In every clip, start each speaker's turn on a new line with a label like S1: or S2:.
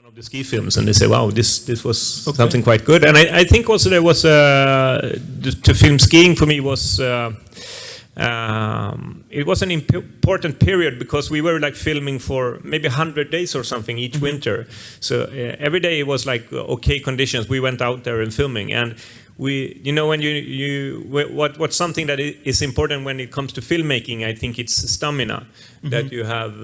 S1: of the ski films, and they say, "Wow, this was something quite good." And I think also there was to film skiing for me was it was an important period because we were like filming for maybe 100 days or something each winter. So every day it was like okay conditions. We went out there and filming, and we, you know, when what's something that is important when it comes to filmmaking, I think it's stamina, that you have,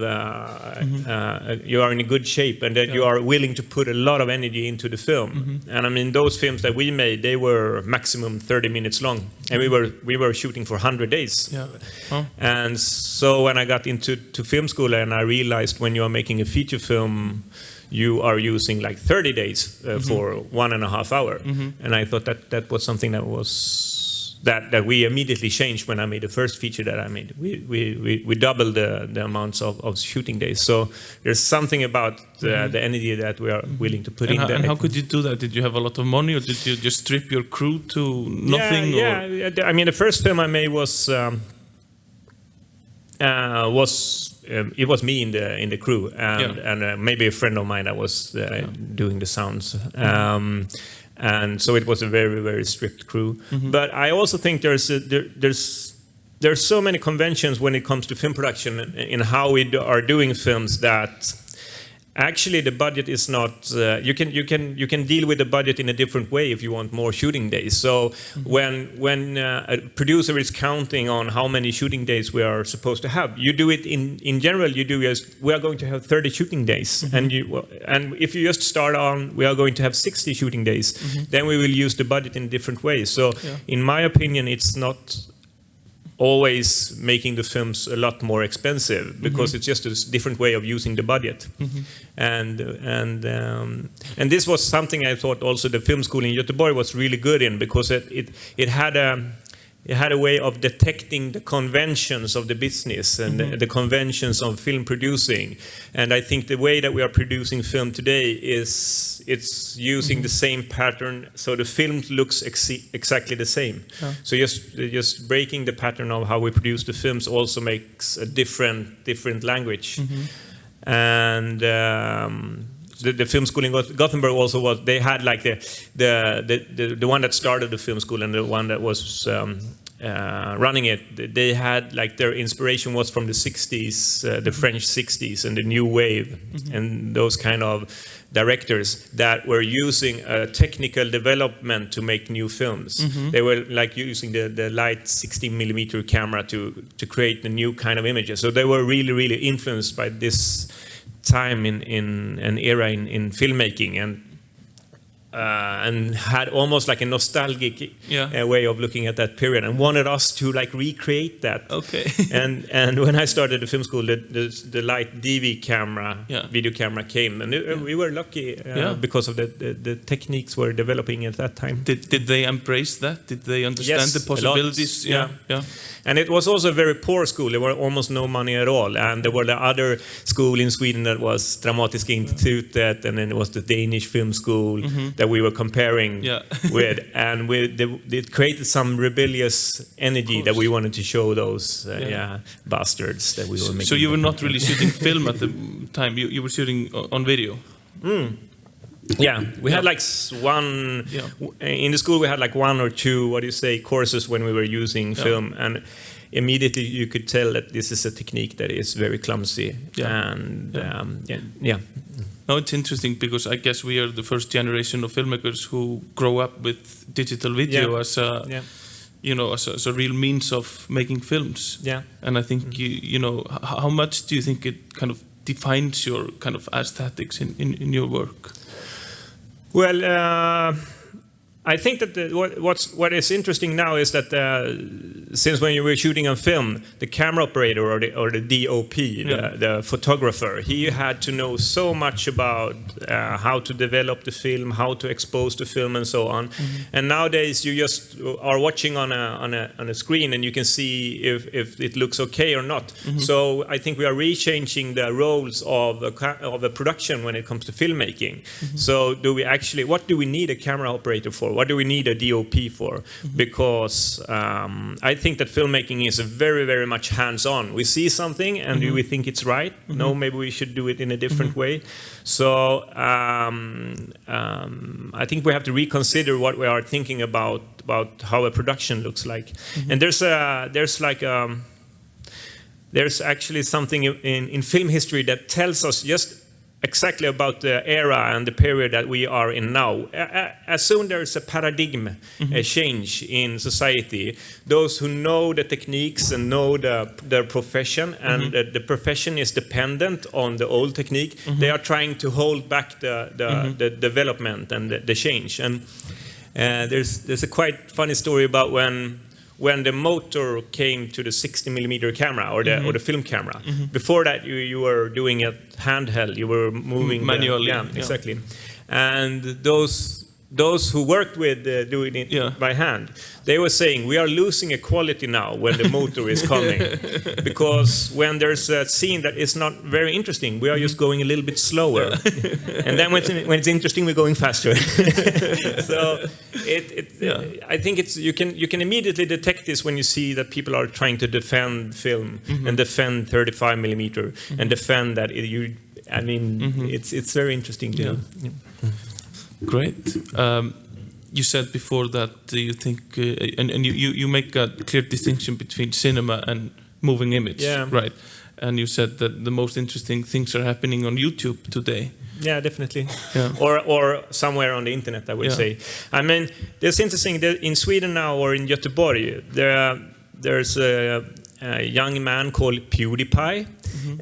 S1: you are in a good shape, and that you are willing to put a lot of energy into the film. And I mean, those films that we made, they were maximum 30 minutes long, and we were shooting for 100 days. And so when I got into film school, and I realized when you are making a feature film, you are using like 30 days for 1.5 hours. And I thought that was something that was that we immediately changed when I made the first feature that I made. We doubled the amounts of shooting days. So there's something about the energy that we are willing to put in there.
S2: And how could you do that? Did you have a lot of money, or did you just strip your crew to nothing?
S1: Yeah. I mean, the first film I made was it was me in the crew, and maybe a friend of mine that was doing the sounds, and so it was a very, very strict crew. But I also think there's so many conventions when it comes to film production in how we are doing films that actually the budget is not. You can deal with the budget in a different way if you want more shooting days. So when a producer is counting on how many shooting days we are supposed to have, you do it in general. You do as we are going to have 30 shooting days, and if you just start on we are going to have 60 shooting days, then we will use the budget in different ways. So in my opinion, it's not always making the films a lot more expensive, because it's just a different way of using the budget. And this was something I thought also the film school in Göteborg was really good in, because it had a way of detecting the conventions of the business and the conventions of film producing. And I think the way that we are producing film today is it's using the same pattern, so the film looks exactly the same. So just breaking the pattern of how we produce the films also makes a different language. And the film school in Gothenburg also was, they had like the one that started the film school and the one that was running it, they had like their inspiration was from the 60s, the French 60s and the new wave, and those kind of directors that were using a technical development to make new films. They were like using the light 16mm camera to create the new kind of images. So they were really influenced by this time in an era in filmmaking, and had almost like a nostalgic way of looking at that period, and wanted us to like recreate that. And when I started the film school, the light DV camera, video camera came, and we were lucky because of the techniques were developing at that time.
S2: Did they embrace that? Did they understand the possibilities?
S1: And it was also a very poor school. There were almost no money at all. And there were the other school in Sweden that was Dramatiska Institutet, and then it was the Danish film school that we were comparing with. And it created some rebellious energy that we wanted to show those bastards that we were making.
S2: So you were not really shooting film at the time. You were shooting on video.
S1: Yeah, we had like one in the school. We had like 1 or 2, courses when we were using film, and immediately you could tell that this is a technique that is very clumsy.
S2: No, it's interesting because I guess we are the first generation of filmmakers who grow up with digital video as a as a real means of making films. And I think you know, how much do you think it kind of defines your kind of aesthetics in your work?
S1: Well, I think that what is interesting now is that since when you were shooting on film, the camera operator or the DOP, the photographer, he had to know so much about how to develop the film, how to expose the film, and so on. And nowadays, you just are watching on a screen, and you can see if it looks okay or not. So I think we are rechanging the roles of a production when it comes to filmmaking. So what do we need a camera operator for? for? What do we need a DOP for? Because I think that filmmaking is very, very much hands-on. We see something and do we think it's right? No, maybe we should do it in a different way. So I think we have to reconsider what we are thinking about how a production looks like. And there's actually something in film history that tells us just exactly about the era and the period that we are in now. As soon there's a paradigm a change in society, those who know the techniques and know their profession, and the profession is dependent on the old technique, they are trying to hold back the development and the change. And there's a quite funny story about when the motor came to the 60mm camera or the film camera. Before that, you were doing it handheld. You were moving
S2: manually.
S1: Exactly. And those who worked with doing it by hand, they were saying, we are losing a quality now when the motor is coming. Because when there's a scene that is not very interesting, we are just going a little bit slower. And then when it's interesting, we're going faster. So I think you can immediately detect this when you see that people are trying to defend film and defend 35mm and defend that. It's very interesting to do.
S2: Great. You said before that you think, and you make a clear distinction between cinema and moving image, right? And you said that the most interesting things are happening on YouTube today.
S1: Yeah, definitely. Yeah. Or somewhere on the internet, I would say. I mean, it's interesting that in Sweden now, or in Göteborg, there's a young man called PewDiePie.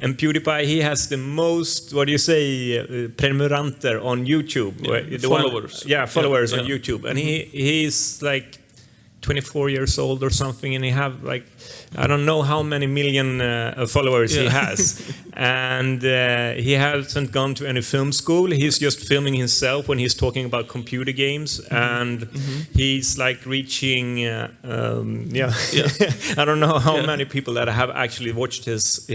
S1: And PewDiePie, he has the most, prenumeranter on YouTube.
S2: Followers.
S1: Followers on YouTube. And he's like 24 years old or something, and he have like, I don't know how many million followers he has. And he hasn't gone to any film school. He's just filming himself when he's talking about computer games. And he's like reaching, I don't know how many people that have actually watched his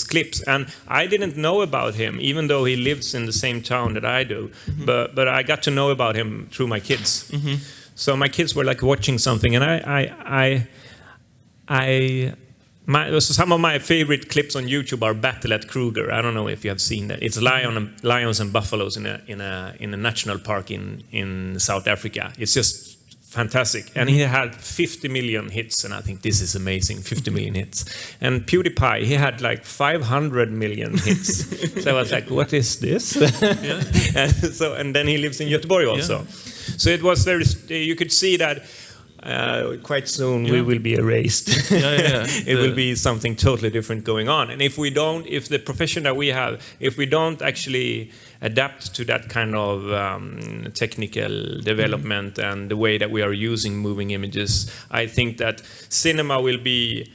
S1: clips. And I didn't know about him, even though he lives in the same town that I do. But I got to know about him through my kids. So my kids were like watching something, and some of my favorite clips on YouTube are Battle at Kruger. I don't know if you have seen that. It's lions and buffaloes in a national park in South Africa. It's just fantastic. And he had 50 million hits, and I think this is amazing, 50 million hits. And PewDiePie, he had like 500 million hits. So I was like, what is this? and then he lives in Göteborg also. So it was you could see that quite soon we will be erased. It will be something totally different going on. And if the profession that we have, if we don't actually adapt to that kind of technical development and the way that we are using moving images, I think that cinema will be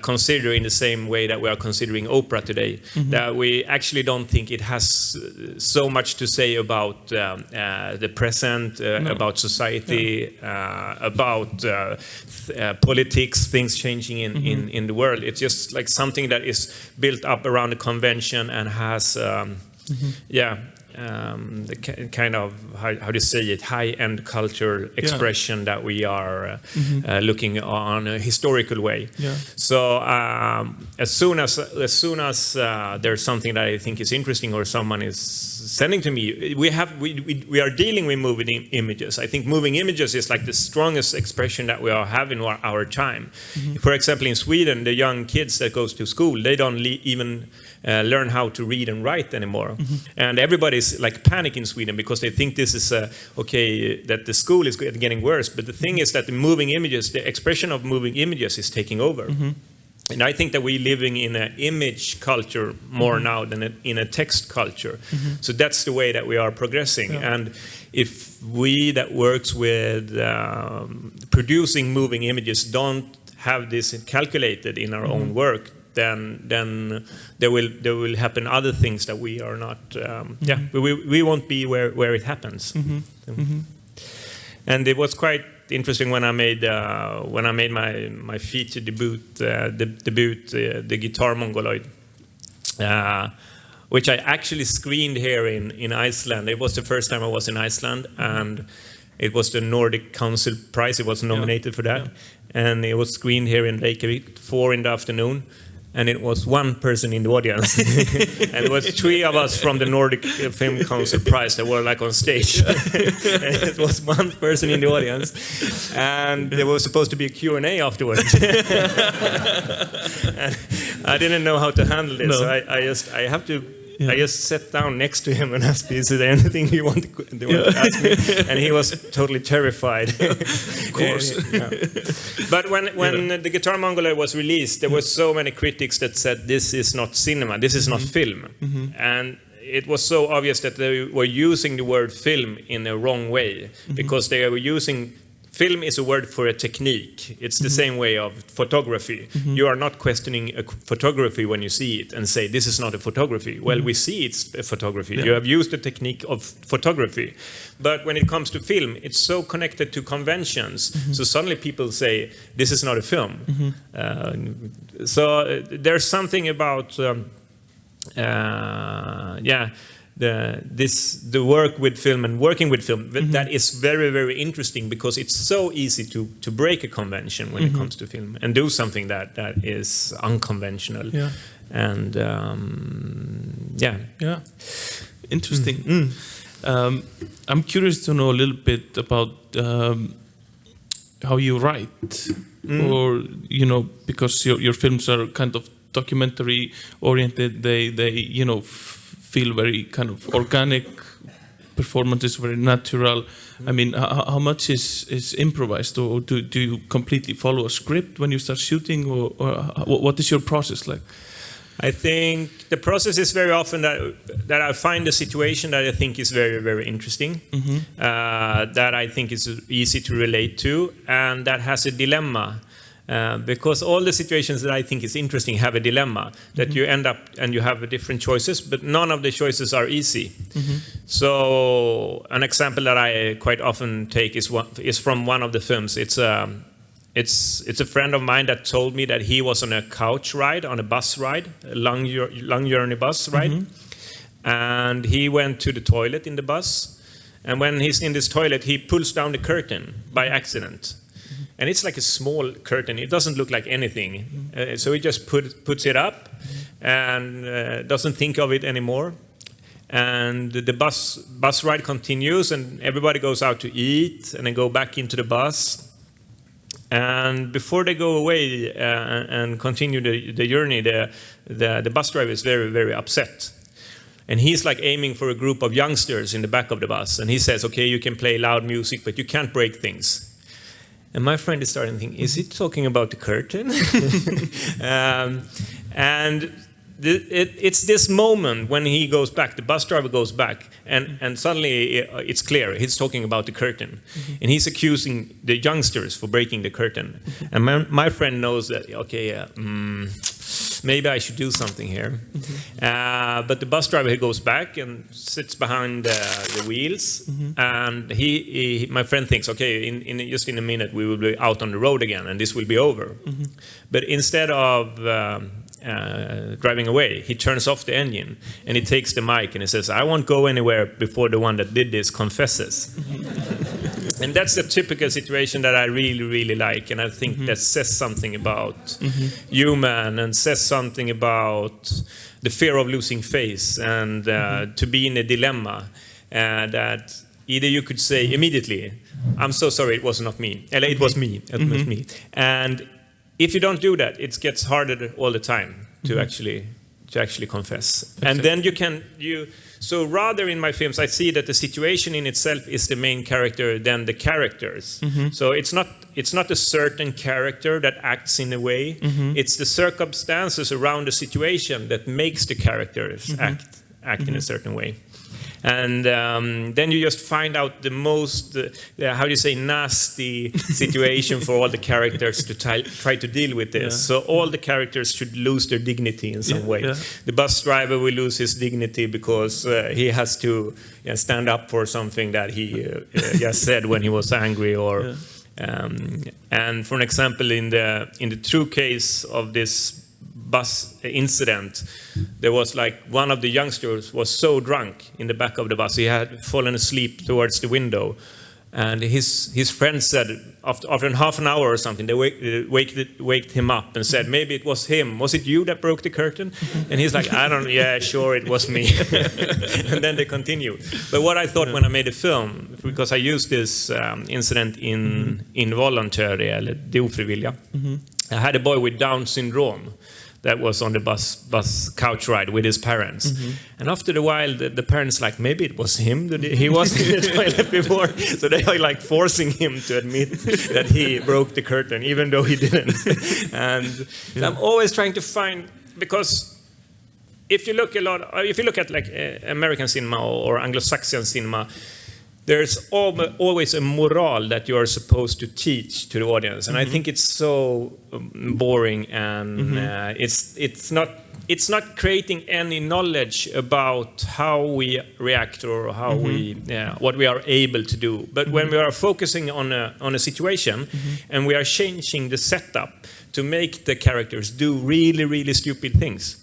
S1: consider in the same way that we are considering opera today, that we actually don't think it has so much to say about the present, about society, about politics, things changing in the world. It's just like something that is built up around a convention and has the kind of, how do you say it, high-end culture expression that we are looking on a historical way. So as soon as there's something that I think is interesting or someone is sending to me, we are dealing with moving images. I think moving images is like the strongest expression that we are having in our time. For example, in Sweden, the young kids that goes to school, they don't even learn how to read and write anymore. And everybody's like panic in Sweden because they think this is that the school is getting worse. But the thing is that the expression of moving images is taking over. And I think that we're living in an image culture more now than in a text culture. So that's the way that we are progressing. And if we that works with producing moving images don't have this calculated in our own work, then there will happen other things that we are not. We won't be where it happens. And it was quite interesting when I made my feature debut, the Guitar Mongoloid, which I actually screened here in Iceland. It was the first time I was in Iceland, and It was the Nordic Council Prize. It was nominated for that. And it was screened here in Reykjavik, 4 p.m. And it was one person in the audience. And it was 3 of us from the Nordic Film Council Prize that were like on stage. And it was one person in the audience. And there was supposed to be a Q&A afterwards. And I didn't know how to handle this. No. So I just sat down next to him and asked, is there anything you want to ask me? And he was totally terrified.
S2: Of course.
S1: But when the Guitar Mongoloid was released, there were so many critics that said, this is not cinema, this is not film. And it was so obvious that they were using the word film in a wrong way, because they were using... Film is a word for a technique. It's the same way of photography. You are not questioning a photography when you see it and say, this is not a photography. Well, we see it's a photography. You have used the technique of photography. But when it comes to film, it's so connected to conventions. So suddenly people say, this is not a film. So there's something about... the work with film and working with film that is very, very interesting, because it's so easy to break a convention when it comes to film and do something that is unconventional. And
S2: interesting. I'm curious to know a little bit about how you write, or because your films are kind of documentary oriented. They feel very kind of organic, performances very natural. I mean, how much is improvised, or do you completely follow a script when you start shooting, or what is your process like?
S1: I think the process is very often that I find a situation that I think is very, very interesting, that I think is easy to relate to, and that has a dilemma. Because all the situations that I think is interesting have a dilemma, that you end up and you have different choices, but none of the choices are easy. So an example that I quite often take is from one of the films. It's a friend of mine that told me that he was on a couch ride, on a bus ride, a long journey bus ride, and he went to the toilet in the bus, and when he's in this toilet, he pulls down the curtain by accident. And it's like a small curtain. It doesn't look like anything. So he just puts it up and doesn't think of it anymore. And the bus ride continues, and everybody goes out to eat and then go back into the bus. And before they go away and continue the journey, the bus driver is very, very upset. And he's like aiming for a group of youngsters in the back of the bus. And he says, okay, you can play loud music, but you can't break things. And my friend is starting to think, is he talking about the curtain? It's this moment when he goes back, the bus driver goes back, and suddenly it's clear, he's talking about the curtain. And he's accusing the youngsters for breaking the curtain. And my friend knows that, okay, maybe I should do something here. But the bus driver, he goes back and sits behind the wheels. And my friend thinks, okay, just in a minute we will be out on the road again and this will be over. But instead of driving away, he turns off the engine and he takes the mic and he says, I won't go anywhere before the one that did this confesses. And that's the typical situation that I really, really like, and I think that says something about human, and says something about the fear of losing face, and to be in a dilemma, that either you could say immediately, I'm so sorry, it was not me, it was me, it was me. And if you don't do that, it gets harder all the time to actually confess. And then so rather in my films, I see that the situation in itself is the main character than the characters. So it's not a certain character that acts in a way. It's the circumstances around the situation that makes the characters act in a certain way. And then you just find out the most, nasty situation for all the characters to try to deal with this. So all the characters should lose their dignity in some way. The bus driver will lose his dignity because he has to stand up for something that he just said when he was angry. Or and for an example, in the true case of this bus incident, there was like one of the youngsters was so drunk in the back of the bus, he had fallen asleep towards the window, And his friends said, after half an hour or something, they waked him up and said, maybe it was him. Was it you that broke the curtain? And he's like, yeah, sure, it was me. And then they continued. But what I thought when I made the film, because I used this incident in involuntary, eller det ofrivilliga. I had a boy with Down syndrome that was on the bus couch ride with his parents. And after a while, the parents like, maybe it was him, that he was in the toilet before. So they are like forcing him to admit that he broke the curtain, even though he didn't. And I'm always trying to find, because if you look at like American cinema or Anglo-Saxon cinema, there's always a moral that you are supposed to teach to the audience, and I think it's so boring, and it's not creating any knowledge about how we react or how what we are able to do. But when we are focusing on a situation and we are changing the setup to make the characters do really, really stupid things,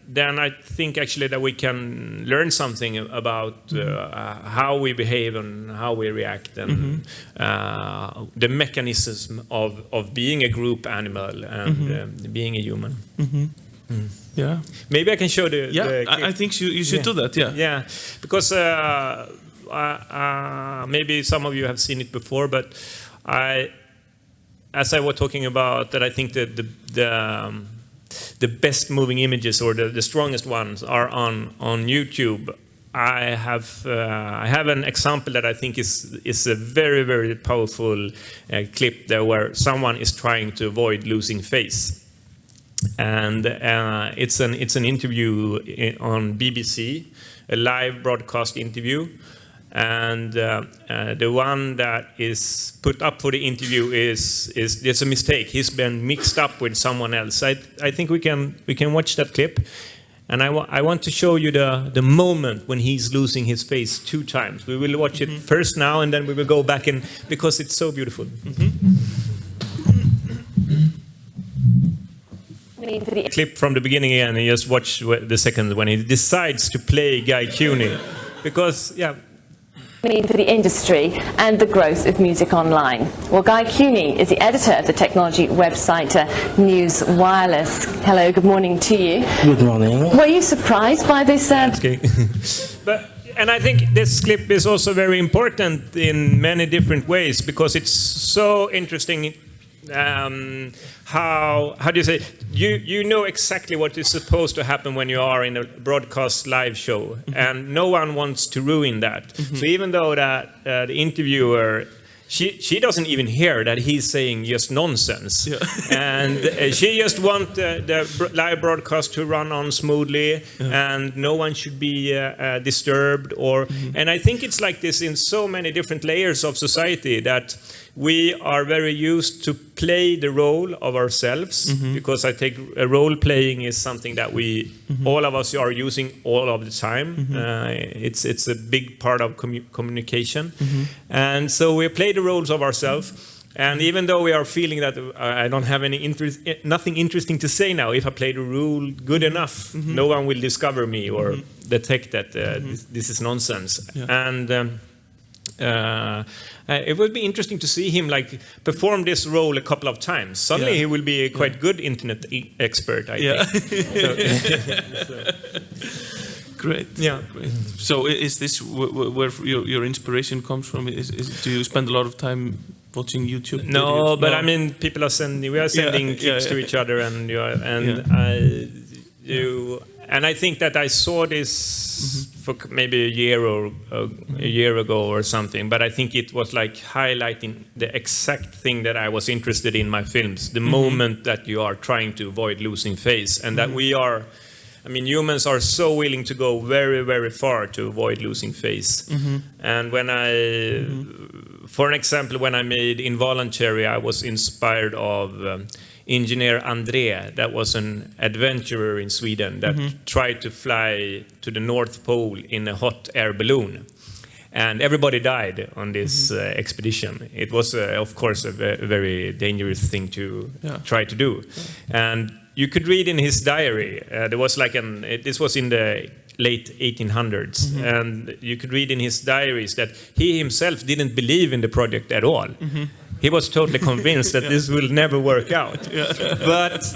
S1: then I think actually that we can learn something about how we behave and how we react, and the mechanism of being a group animal and being a human.
S2: Yeah.
S1: Maybe I can show the
S2: clip. I think you should do that.
S1: Yeah, because maybe some of you have seen it before, but as I was talking about that, I think that the best moving images or the strongest ones are on YouTube. I have an example that I think is a very, very powerful clip there where someone is trying to avoid losing face. And it's an interview on BBC, a live broadcast interview. And the one that is put up for the interview is there's a mistake. He's been mixed up with someone else. I think we can watch that clip, and I want to show you the moment when he's losing his face 2 times. We will watch it first now, and then we will go back in because it's so beautiful. Clip from the beginning again, and just watch the second when he decides to play Guy Cuny, because
S3: for the industry and the growth of music online. Well, Guy Cuny is the editor of the technology website News Wireless. Hello, good morning to you.
S4: Good morning.
S3: Were you surprised by this?
S1: And I think this clip is also very important in many different ways, because it's so interesting. How do you say? You know exactly what is supposed to happen when you are in a broadcast live show, and no one wants to ruin that. So even though that the interviewer, she doesn't even hear that he's saying just nonsense, and she just wants the live broadcast to run on smoothly, and no one should be disturbed. And I think it's like this in so many different layers of society, that we are very used to play the role of ourselves, because I think role playing is something that we all of us are using all of the time. It's a big part of communication, and so we play the roles of ourselves. And even though we are feeling that I don't have nothing interesting to say now, if I play the role good enough, no one will discover me or detect that this is nonsense. And it would be interesting to see him like perform this role a couple of times. Suddenly he will be a quite good internet expert, I think.
S2: Great.
S1: Yeah.
S2: Great. So is this where your inspiration comes from? Do you spend a lot of time watching YouTube videos?
S1: No, but I mean, people are sending clips to each other, and I think that I saw this for maybe a year ago or something, but I think it was like highlighting the exact thing that I was interested in my films, the moment that you are trying to avoid losing face, and that we are, I mean, humans are so willing to go very, very far to avoid losing face. And when for an example, when I made Involuntary, I was inspired of engineer André, that was an adventurer in Sweden that tried to fly to the North Pole in a hot air balloon. And everybody died on this expedition. It was, of course, a very dangerous thing to try to do. And you could read in his diary, there was like this was in the late 1800s. And you could read in his diaries that he himself didn't believe in the project at all. He was totally convinced that this will never work out. But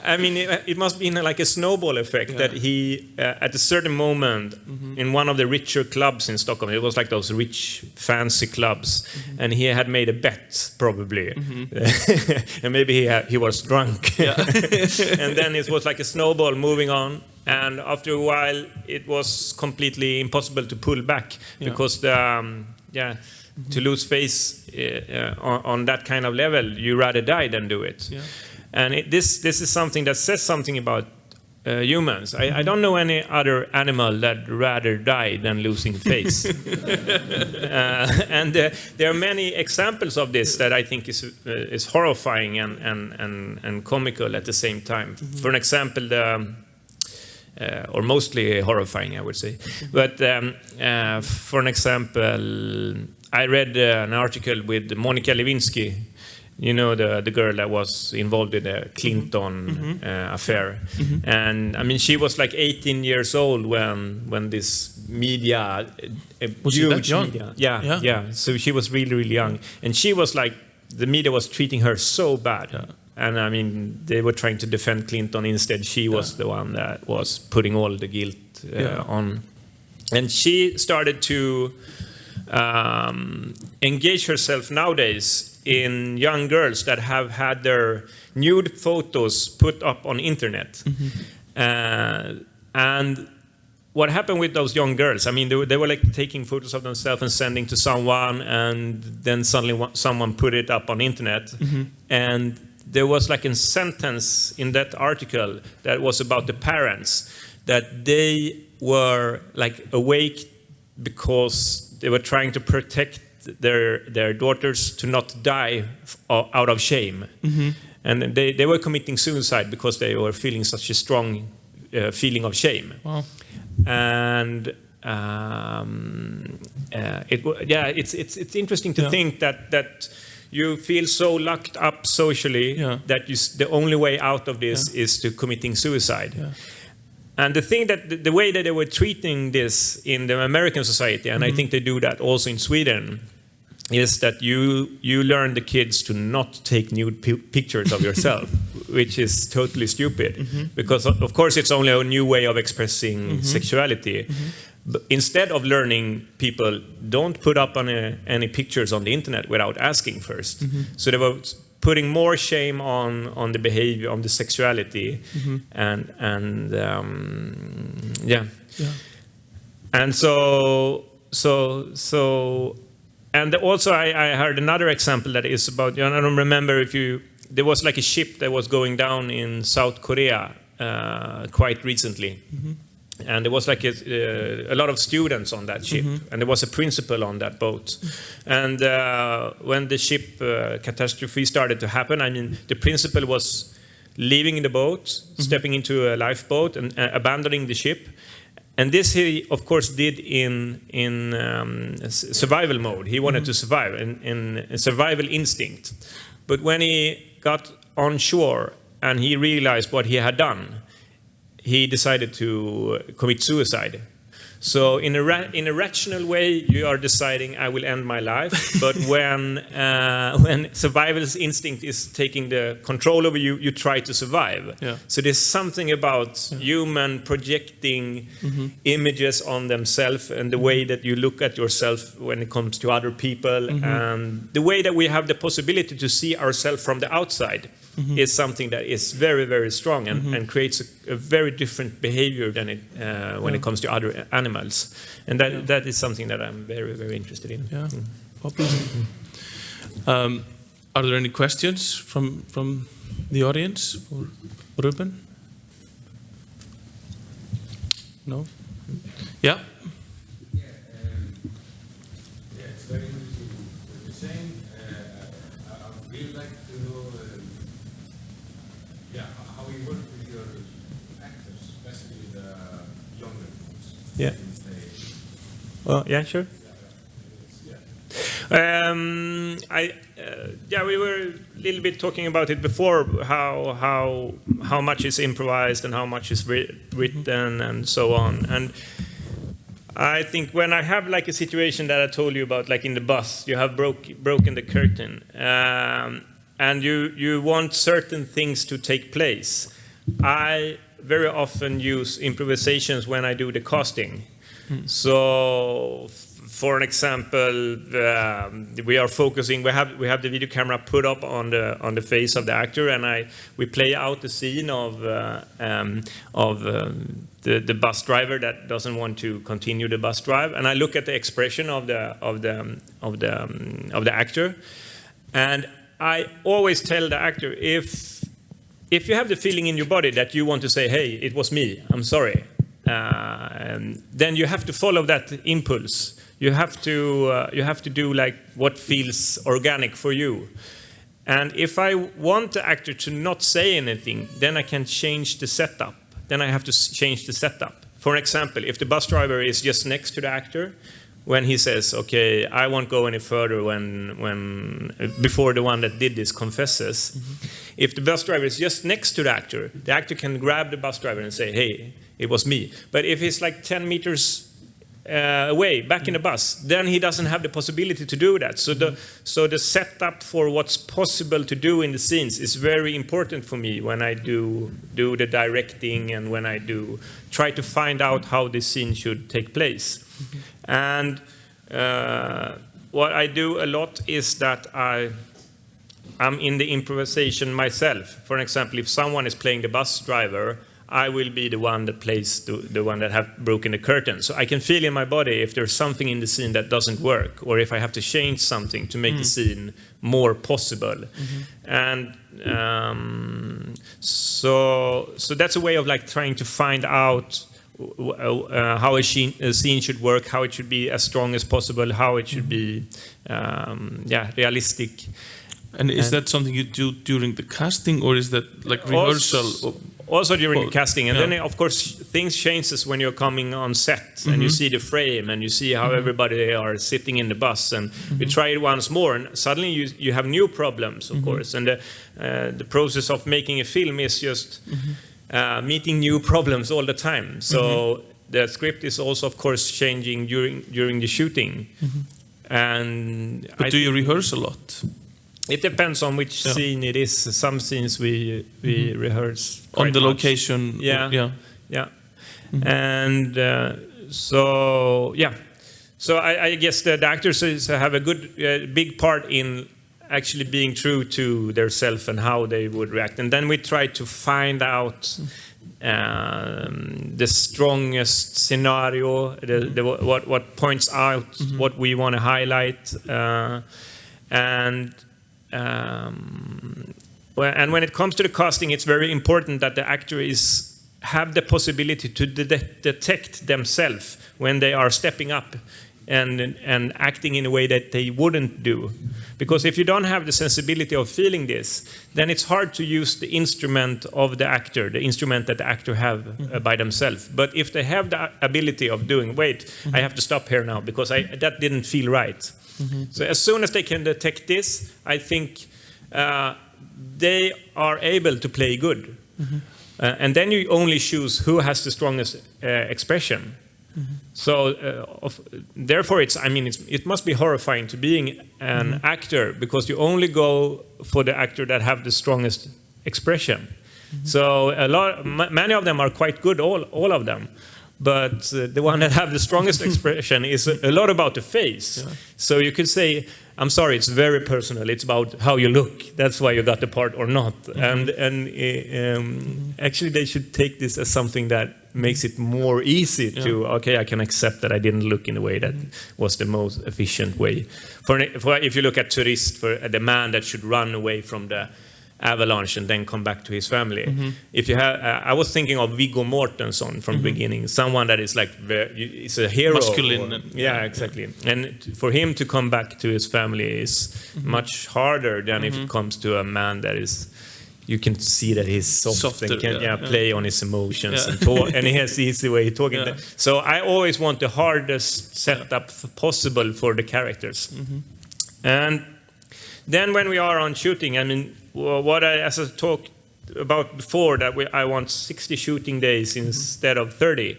S1: I mean, it must be like a snowball effect that he, at a certain moment, in one of the richer clubs in Stockholm, it was like those rich, fancy clubs, and he had made a bet, probably, and maybe he was drunk, and then it was like a snowball moving on, and after a while, it was completely impossible to pull back because to lose face on that kind of level, you rather die than do it. And this is something that says something about humans. I don't know any other animal that rather die than losing face. And there are many examples of this that I think is horrifying and comical at the same time. For an example, or mostly horrifying, I would say. But for an example, I read an article with Monica Lewinsky. You know, the girl that was involved in the Clinton affair. And I mean, she was like 18 years old when this media,
S2: was she that young?
S1: Media, yeah. So she was really, really young. And she was like, the media was treating her so bad. And I mean, they were trying to defend Clinton. Instead, she was the one that was putting all the guilt on. And she started to engage herself nowadays in young girls that have had their nude photos put up on internet. And what happened with those young girls, I mean, they were like taking photos of themselves and sending to someone, and then suddenly someone put it up on internet. And there was like a sentence in that article that was about the parents, that they were like awake because they were trying to protect their daughters to not die out of shame. And they were committing suicide because they were feeling such a strong feeling of shame.
S2: Wow.
S1: And it's interesting to think that you feel so locked up socially that the only way out of this is to committing suicide. And the thing that the way that they were treating this in the American society, and I think they do that also in Sweden, is that you learn the kids to not take nude pictures of yourself, which is totally stupid, because of course it's only a new way of expressing sexuality. But instead of learning people don't put up any pictures on the internet without asking first, so they were putting more shame on the behavior, on the sexuality, and so. And also, I heard another example that is about. I don't remember there was like a ship that was going down in South Korea quite recently, and there was like a lot of students on that ship, and there was a principal on that boat. And when the ship catastrophe started to happen, I mean, the principal was leaving the boat, stepping into a lifeboat, and abandoning the ship. And this he, of course, did in survival mode. He wanted to survive, in survival instinct. But when he got on shore and he realized what he had done, he decided to commit suicide. So in a rational way, you are deciding, I will end my life. But when survival's instinct is taking the control over you, you try to survive. So there's something about human projecting images on themselves, and the way that you look at yourself when it comes to other people, and the way that we have the possibility to see ourselves from the outside is something that is very, very strong, and creates a very different behavior than when it comes to other animals. And that is something that I'm very, very interested in.
S2: Are there any questions from the audience for Ruben? No? Yeah?
S4: It's very interesting what you're saying. I would really like to know how you work with your actors, especially the younger ones.
S1: Well, yeah, sure. We were a little bit talking about it before, how much is improvised and how much is written and so on. And I think when I have like a situation that I told you about, like in the bus, you have broken the curtain, and you want certain things to take place. I very often use improvisations when I do the casting. So, for an example, we are focusing. We have the video camera put up on the face of the actor, and we play out the scene of the bus driver that doesn't want to continue the bus drive, and I look at the expression of the actor, and I always tell the actor, if you have the feeling in your body that you want to say, "Hey, it was me, I'm sorry," then you have to follow that impulse. You have to do like what feels organic for you. And if I want the actor to not say anything, then I can change the setup. Then I have to change the setup. For example, if the bus driver is just next to the actor, when he says, "Okay, I won't go any further," before the one that did this confesses, if the bus driver is just next to the actor can grab the bus driver and say, "Hey, it was me." But if he's like 10 meters away, back in the bus, then he doesn't have the possibility to do that. So the setup for what's possible to do in the scenes is very important for me when I do the directing and when I do try to find out how the scene should take place. And what I do a lot is that I'm in the improvisation myself. For example, if someone is playing the bus driver, I will be the one that plays the one that have broken the curtain. So I can feel in my body if there's something in the scene that doesn't work, or if I have to change something to make the scene more possible. And so that's a way of like trying to find out how a scene should work, how it should be as strong as possible, how it should be realistic.
S2: And is that something you do during the casting, or is that like rehearsal?
S1: Also during the casting, and then of course things changes when you're coming on set and you see the frame and you see how everybody are sitting in the bus, and we try it once more, and suddenly you have new problems, of course, and the process of making a film is just meeting new problems all the time. So the script is also, of course, changing during the shooting. And
S2: but do you rehearse a lot?
S1: It depends on which scene it is. Some scenes we rehearse quite
S2: on the
S1: much.
S2: Location.
S1: And so I guess the actors have a good big part in actually being true to their self and how they would react. And then we try to find out the strongest scenario, what points out what we want to highlight, and when it comes to the casting, it's very important that the actor have the possibility to detect themselves when they are stepping up and acting in a way that they wouldn't do. Because if you don't have the sensibility of feeling this, then it's hard to use the instrument of the actor, the instrument that the actor have by themselves. But if they have the ability of doing, I have to stop here now because that didn't feel right. So as soon as they can detect this, I think they are able to play good. And then you only choose who has the strongest expression. So therefore, it must be horrifying to being an actor, because you only go for the actor that have the strongest expression. So many of them are quite good, all of them. But the one that have the strongest expression is a lot about the face. So you could say, I'm sorry, it's very personal. It's about how you look. That's why you got the part or not. And actually, they should take this as something that makes it more easy to, okay, I can accept that I didn't look in the way that was the most efficient way. For if you look at Tourist, for the man that should run away from the avalanche and then come back to his family. If you have, I was thinking of Viggo Mortensen from the beginning, someone that is like is a hero,
S2: masculine.
S1: Exactly. And for him to come back to his family is much harder than if it comes to a man that is. You can see that he's soft and can play on his emotions and talk, and he has the easy way of talking. So I always want the hardest setup possible for the characters. And then when we are on shooting, I mean, what as I talked about before, that I want 60 shooting days instead of 30.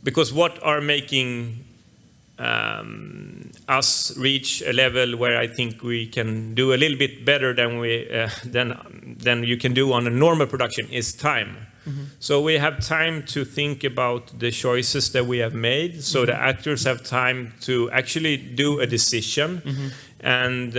S1: Because what are making us reach a level where I think we can do a little bit better than you can do on a normal production is time. So we have time to think about the choices that we have made. So the actors have time to actually do a decision. And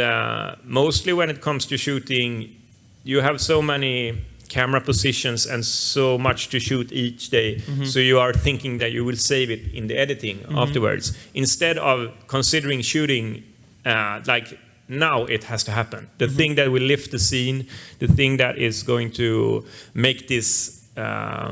S1: mostly when it comes to shooting, you have so many camera positions and so much to shoot each day. So you are thinking that you will save it in the editing afterwards. Instead of considering shooting like now it has to happen. The thing that will lift the scene, the thing that is going to make this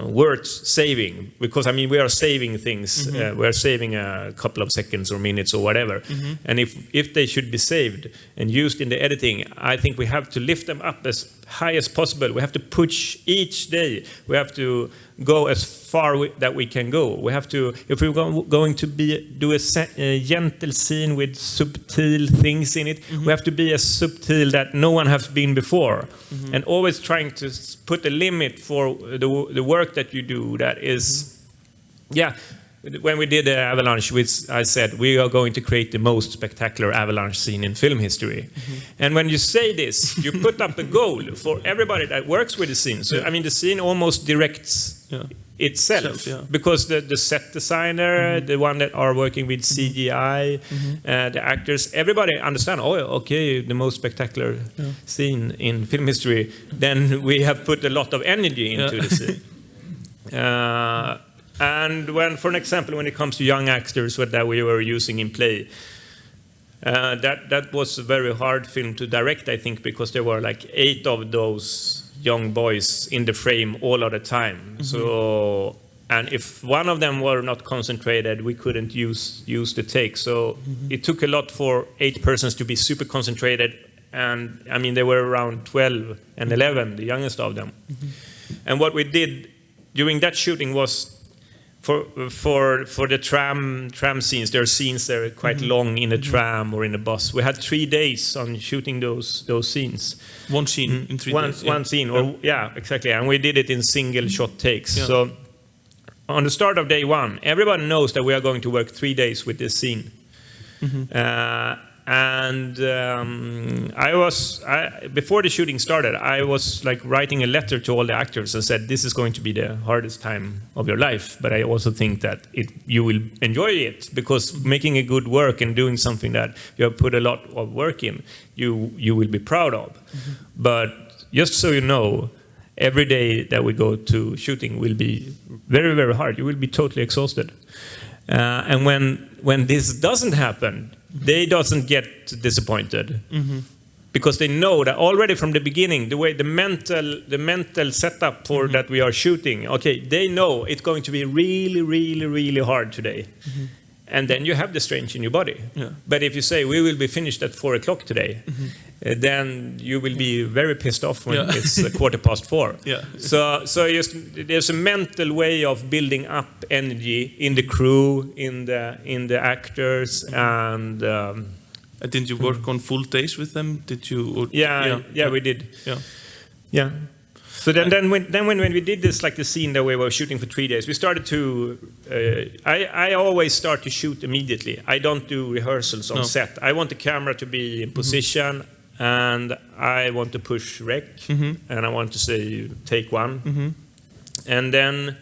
S1: worth saving, because I mean we are saving things, we are saving a couple of seconds or minutes or whatever, and if they should be saved and used in the editing, I think we have to lift them up as high as possible. We have to push each day. We have to go as far that we can go. We have to, if we're going to do a gentle scene with subtle things in it, we have to be as subtle that no one has been before, and always trying to put a limit for the work that you do. That is, when we did the avalanche, I said we are going to create the most spectacular avalanche scene in film history. And when you say this, you put up a goal for everybody that works with the scene. So I mean, the scene almost directs itself, because the set designer, the one that are working with CGI, the actors, everybody understand. Oh, okay, the most spectacular scene in film history. Then we have put a lot of energy into the scene. And for an example, when it comes to young actors that we were using in play, that was a very hard film to direct, I think, because there were like 8 of those young boys in the frame all of the time. So, and if one of them were not concentrated, we couldn't use the take. So it took a lot for 8 persons to be super concentrated. And I mean, they were around 12 and 11, the youngest of them. And what we did during that shooting was, for the tram scenes, there are scenes that are quite long in a tram or in a bus. We had 3 days on shooting those scenes.
S2: One scene in 3 days.
S1: One scene, exactly. And we did it in single shot takes. So on the start of day 1, everyone knows that we are going to work 3 days with this scene. Before the shooting started, I was like writing a letter to all the actors and said, this is going to be the hardest time of your life, but I also think that you will enjoy it, because making a good work and doing something that you have put a lot of work in, you will be proud of. But just so you know, every day that we go to shooting will be very, very hard. You will be totally exhausted. And when this doesn't happen, they doesn't get disappointed, because they know that already from the beginning, the way the mental setup for that we are shooting, okay, they know it's going to be really, really, really hard today. And then you have the strength in your body. But if you say we will be finished at 4 o'clock today, then you will be very pissed off when it's 4:15. So there's a mental way of building up energy in the crew, in the actors, and
S2: didn't you work on full days with them? Did you?
S1: We did. So then when we did this, like the scene that we were shooting for 3 days, we started to. I always start to shoot immediately. I don't do rehearsals on set. I want the camera to be in position, and I want to push rec, and I want to say take 1, and then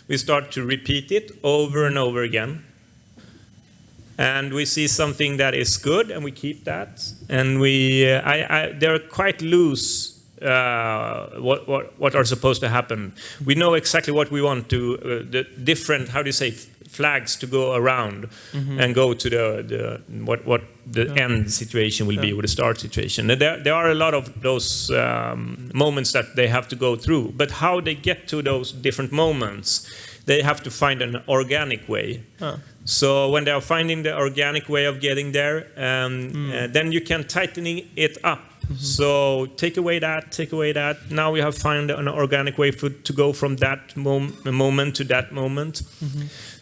S1: we start to repeat it over and over again. And we see something that is good, and we keep that. And they're quite loose. What are supposed to happen? We know exactly what we want to the different, how do you say, flags to go around and go to the end situation will be, or the start situation. And there are a lot of those moments that they have to go through, but how they get to those different moments, they have to find an organic way. So when they are finding the organic way of getting there, then you can tighten it up. So take away that. Now we have found an organic way to go from that moment to that moment.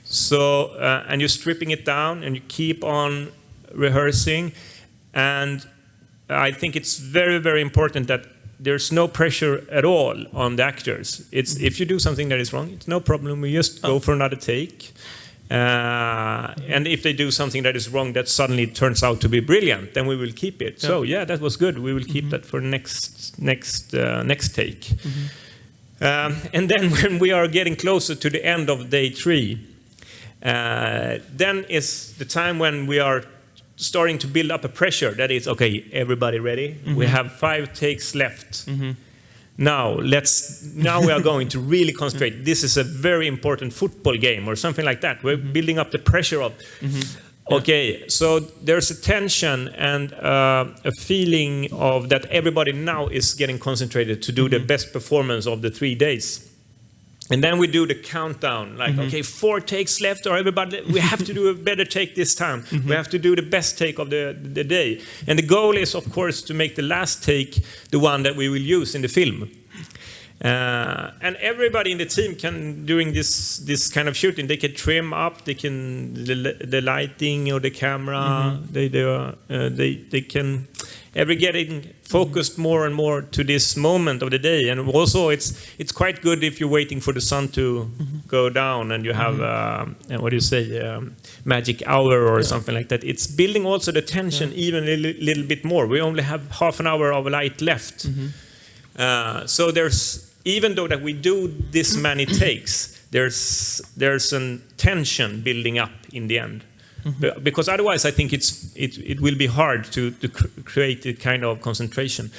S1: So and you're stripping it down, and you keep on rehearsing, and I think it's very, very important that there's no pressure at all on the actors. It's if you do something that is wrong, it's no problem. We just go for another take. And if they do something that is wrong that suddenly turns out to be brilliant, then we will keep it. So yeah, that was good. We will keep that for next take. And then when we are getting closer to the end of day 3, then is the time when we are starting to build up a pressure. That is, okay, everybody ready? We have 5 takes left. Now we are going to really concentrate. This is a very important football game or something like that. We're building up the pressure of, okay, so there's a tension and a feeling of that everybody now is getting concentrated to do the best performance of the 3 days. And then we do the countdown, like, okay, 4 takes left, or everybody, we have to do a better take this time. We have to do the best take of the day. And the goal is, of course, to make the last take the one that we will use in the film. And everybody in the team can, during this kind of shooting, they can trim up, they can, the lighting or the camera, they can, getting focused more and more to this moment of the day. And also it's quite good if you're waiting for the sun to go down and you have magic hour or something like that. It's building also the tension even a little bit more. We only have half an hour of light left. So there's, even though that we do this many takes, there's a tension building up in the end. Because otherwise, I think it will be hard to create a kind of concentration.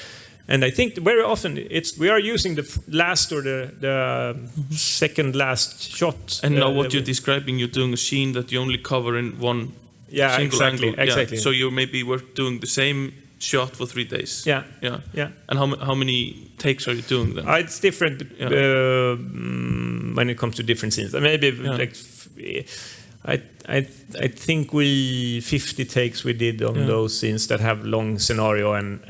S1: And I think very often we are using the last or the second last shot.
S2: And now what you're describing, you're doing a scene that you only cover in one single angle.
S1: Exactly.
S2: So you maybe were doing the same shot for 3 days.
S1: Yeah.
S2: And how many takes are you doing then?
S1: It's different when it comes to different scenes. Maybe like I think 50 takes we did on those scenes that have long scenario and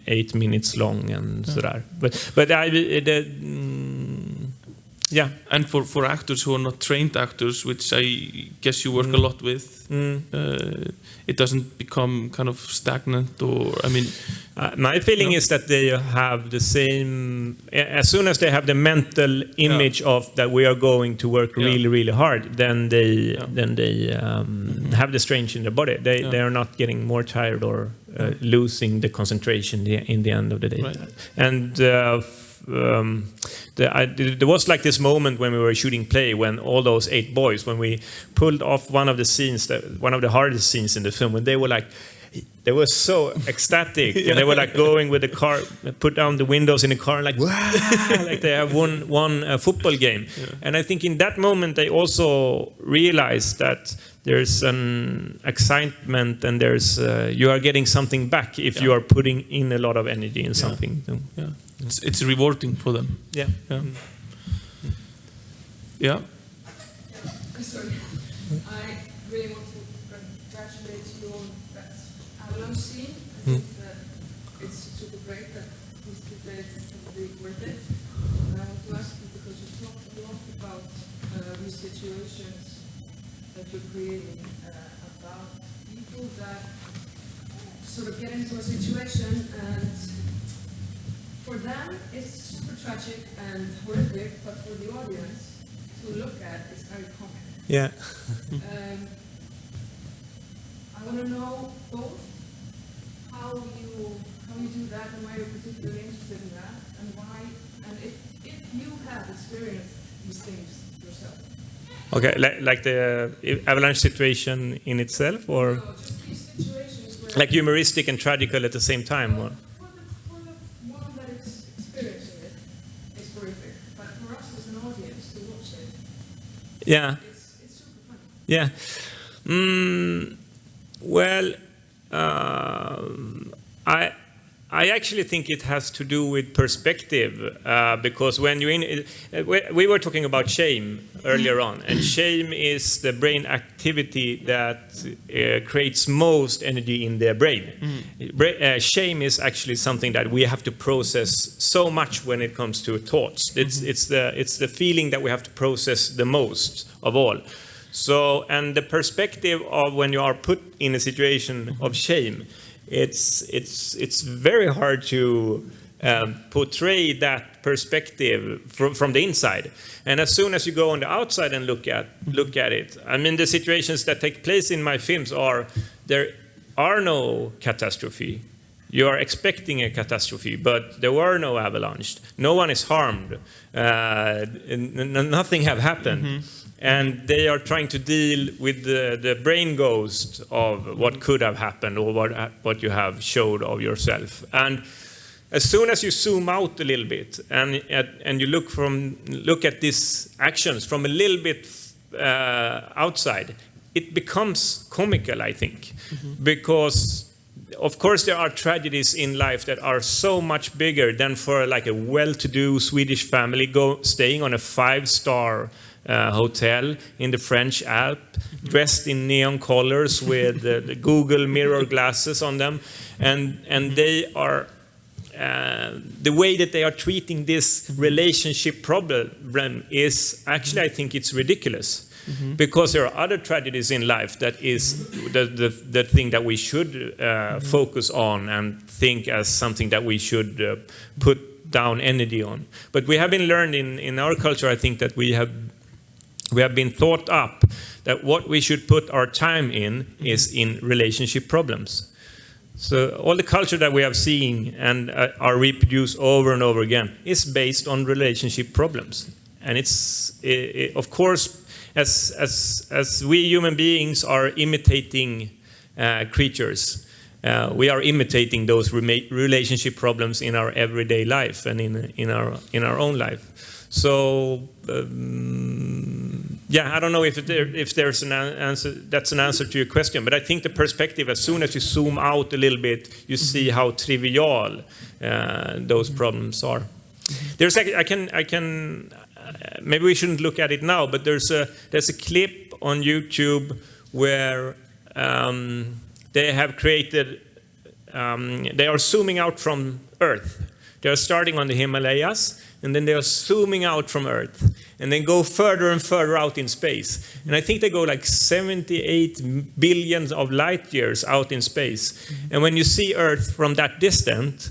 S1: 8 minutes long and sådär. But
S2: And for actors who are not trained actors, which I guess you work a lot with, it doesn't become kind of stagnant, or I mean,
S1: my feeling is that they have the same. As soon as they have the mental image of that we are going to work really, really hard, then they have the strange in their body. They are not getting more tired or losing the concentration in the end of the day.
S2: Right.
S1: And there was like this moment when we were shooting play, when all those 8 boys, when we pulled off one of the scenes, one of the hardest scenes in the film, when they were so ecstatic, and they were like going with the car, put down the windows in the car, like wow, like they have won a football game. And I think in that moment they also realized that there's an excitement, and there's you are getting something back if you are putting in a lot of energy in something.
S2: It's rewarding for them.
S5: Sorry. I really want to congratulate you on that avalanche scene. I think that it's super great that these 2 days will be worth it. And I want to ask you, because you talked a lot about these situations that you're creating, about people that sort of get into a situation and for them it's super tragic and horrific, but for the audience to look at it's very comic. I want to know both how you do that and why you're particularly interested in that, and why, and if you have experienced these things yourself.
S1: Okay, like the avalanche situation in itself, or
S5: No, just these situations where
S1: like humoristic and tragical at the same time, or?
S5: For the one that is experiencing it, it's horrific. But for us as an audience to watch it, it's super funny.
S1: Well, I actually think it has to do with perspective, because when we were talking about shame earlier on, and shame is the brain activity that creates most energy in the brain. Shame is actually something that we have to process so much when it comes to thoughts. It's the feeling that we have to process the most of all. So, and the perspective of when you are put in a situation of shame, it's very hard to portray that perspective from the inside. And as soon as you go on the outside and look at it, I mean, the situations that take place in my films are, there are no catastrophe. You are expecting a catastrophe, but there were no avalanche. No one is harmed. Nothing have happened. And they are trying to deal with the brain ghost of what could have happened or what you have showed of yourself. And as soon as you zoom out a little bit and you look at these actions from a little bit outside, it becomes comical, I think, because of course there are tragedies in life that are so much bigger than for like a well-to-do Swedish family staying on a 5-star hotel in the French Alps, dressed in neon colors with the Google mirror glasses on them, and they are the way that they are treating this relationship problem is actually, I think it's ridiculous. Because there are other tragedies in life that is the thing that we should focus on and think as something that we should put down energy on. But we have been learned in our culture, I think, that we have been thought up that what we should put our time in is in relationship problems. So all the culture that we have seen and are reproduced over and over again is based on relationship problems. And it's of course, as we human beings are imitating creatures, we are imitating those relationship problems in our everyday life and in our own life. So yeah, I don't know if there's an answer. That's an answer to your question, but I think the perspective, as soon as you zoom out a little bit, you see how trivial those problems are. There's I can. Maybe we shouldn't look at it now, but there's a clip on YouTube where they have created. They are zooming out from Earth. They are starting on the Himalayas, and then they are zooming out from Earth, and then go further and further out in space. And I think they go like 78 billion of light years out in space. And when you see Earth from that distant,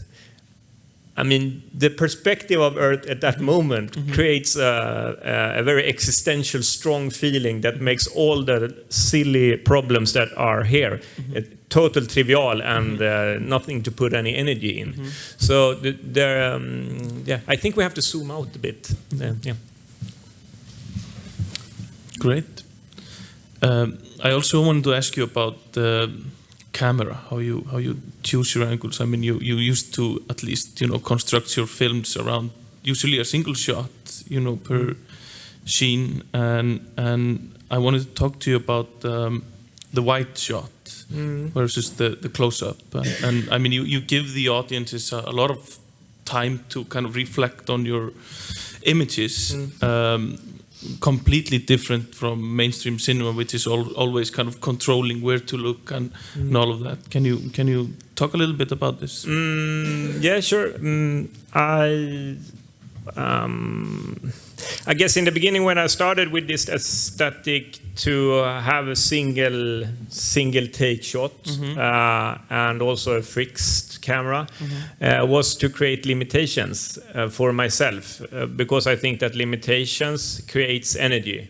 S1: I mean, the perspective of Earth at that moment creates a very existential, strong feeling that makes all the silly problems that are here total trivial and nothing to put any energy in. So yeah, I think we have to zoom out a bit. Yeah.
S2: Great. I also wanted to ask you about the camera, how you choose your angles. I mean, you used to at least construct your films around usually a single shot, per scene, and I wanted to talk to you about the wide shot versus the close-up, and I mean, you give the audiences a lot of time to kind of reflect on your images. Completely different from mainstream cinema, which is always kind of controlling where to look and all of that. Can you talk a little bit about this?
S1: Yeah, sure. I guess in the beginning when I started with this aesthetic to have a single take shot and also a fixed camera was to create limitations for myself because I think that limitations creates energy.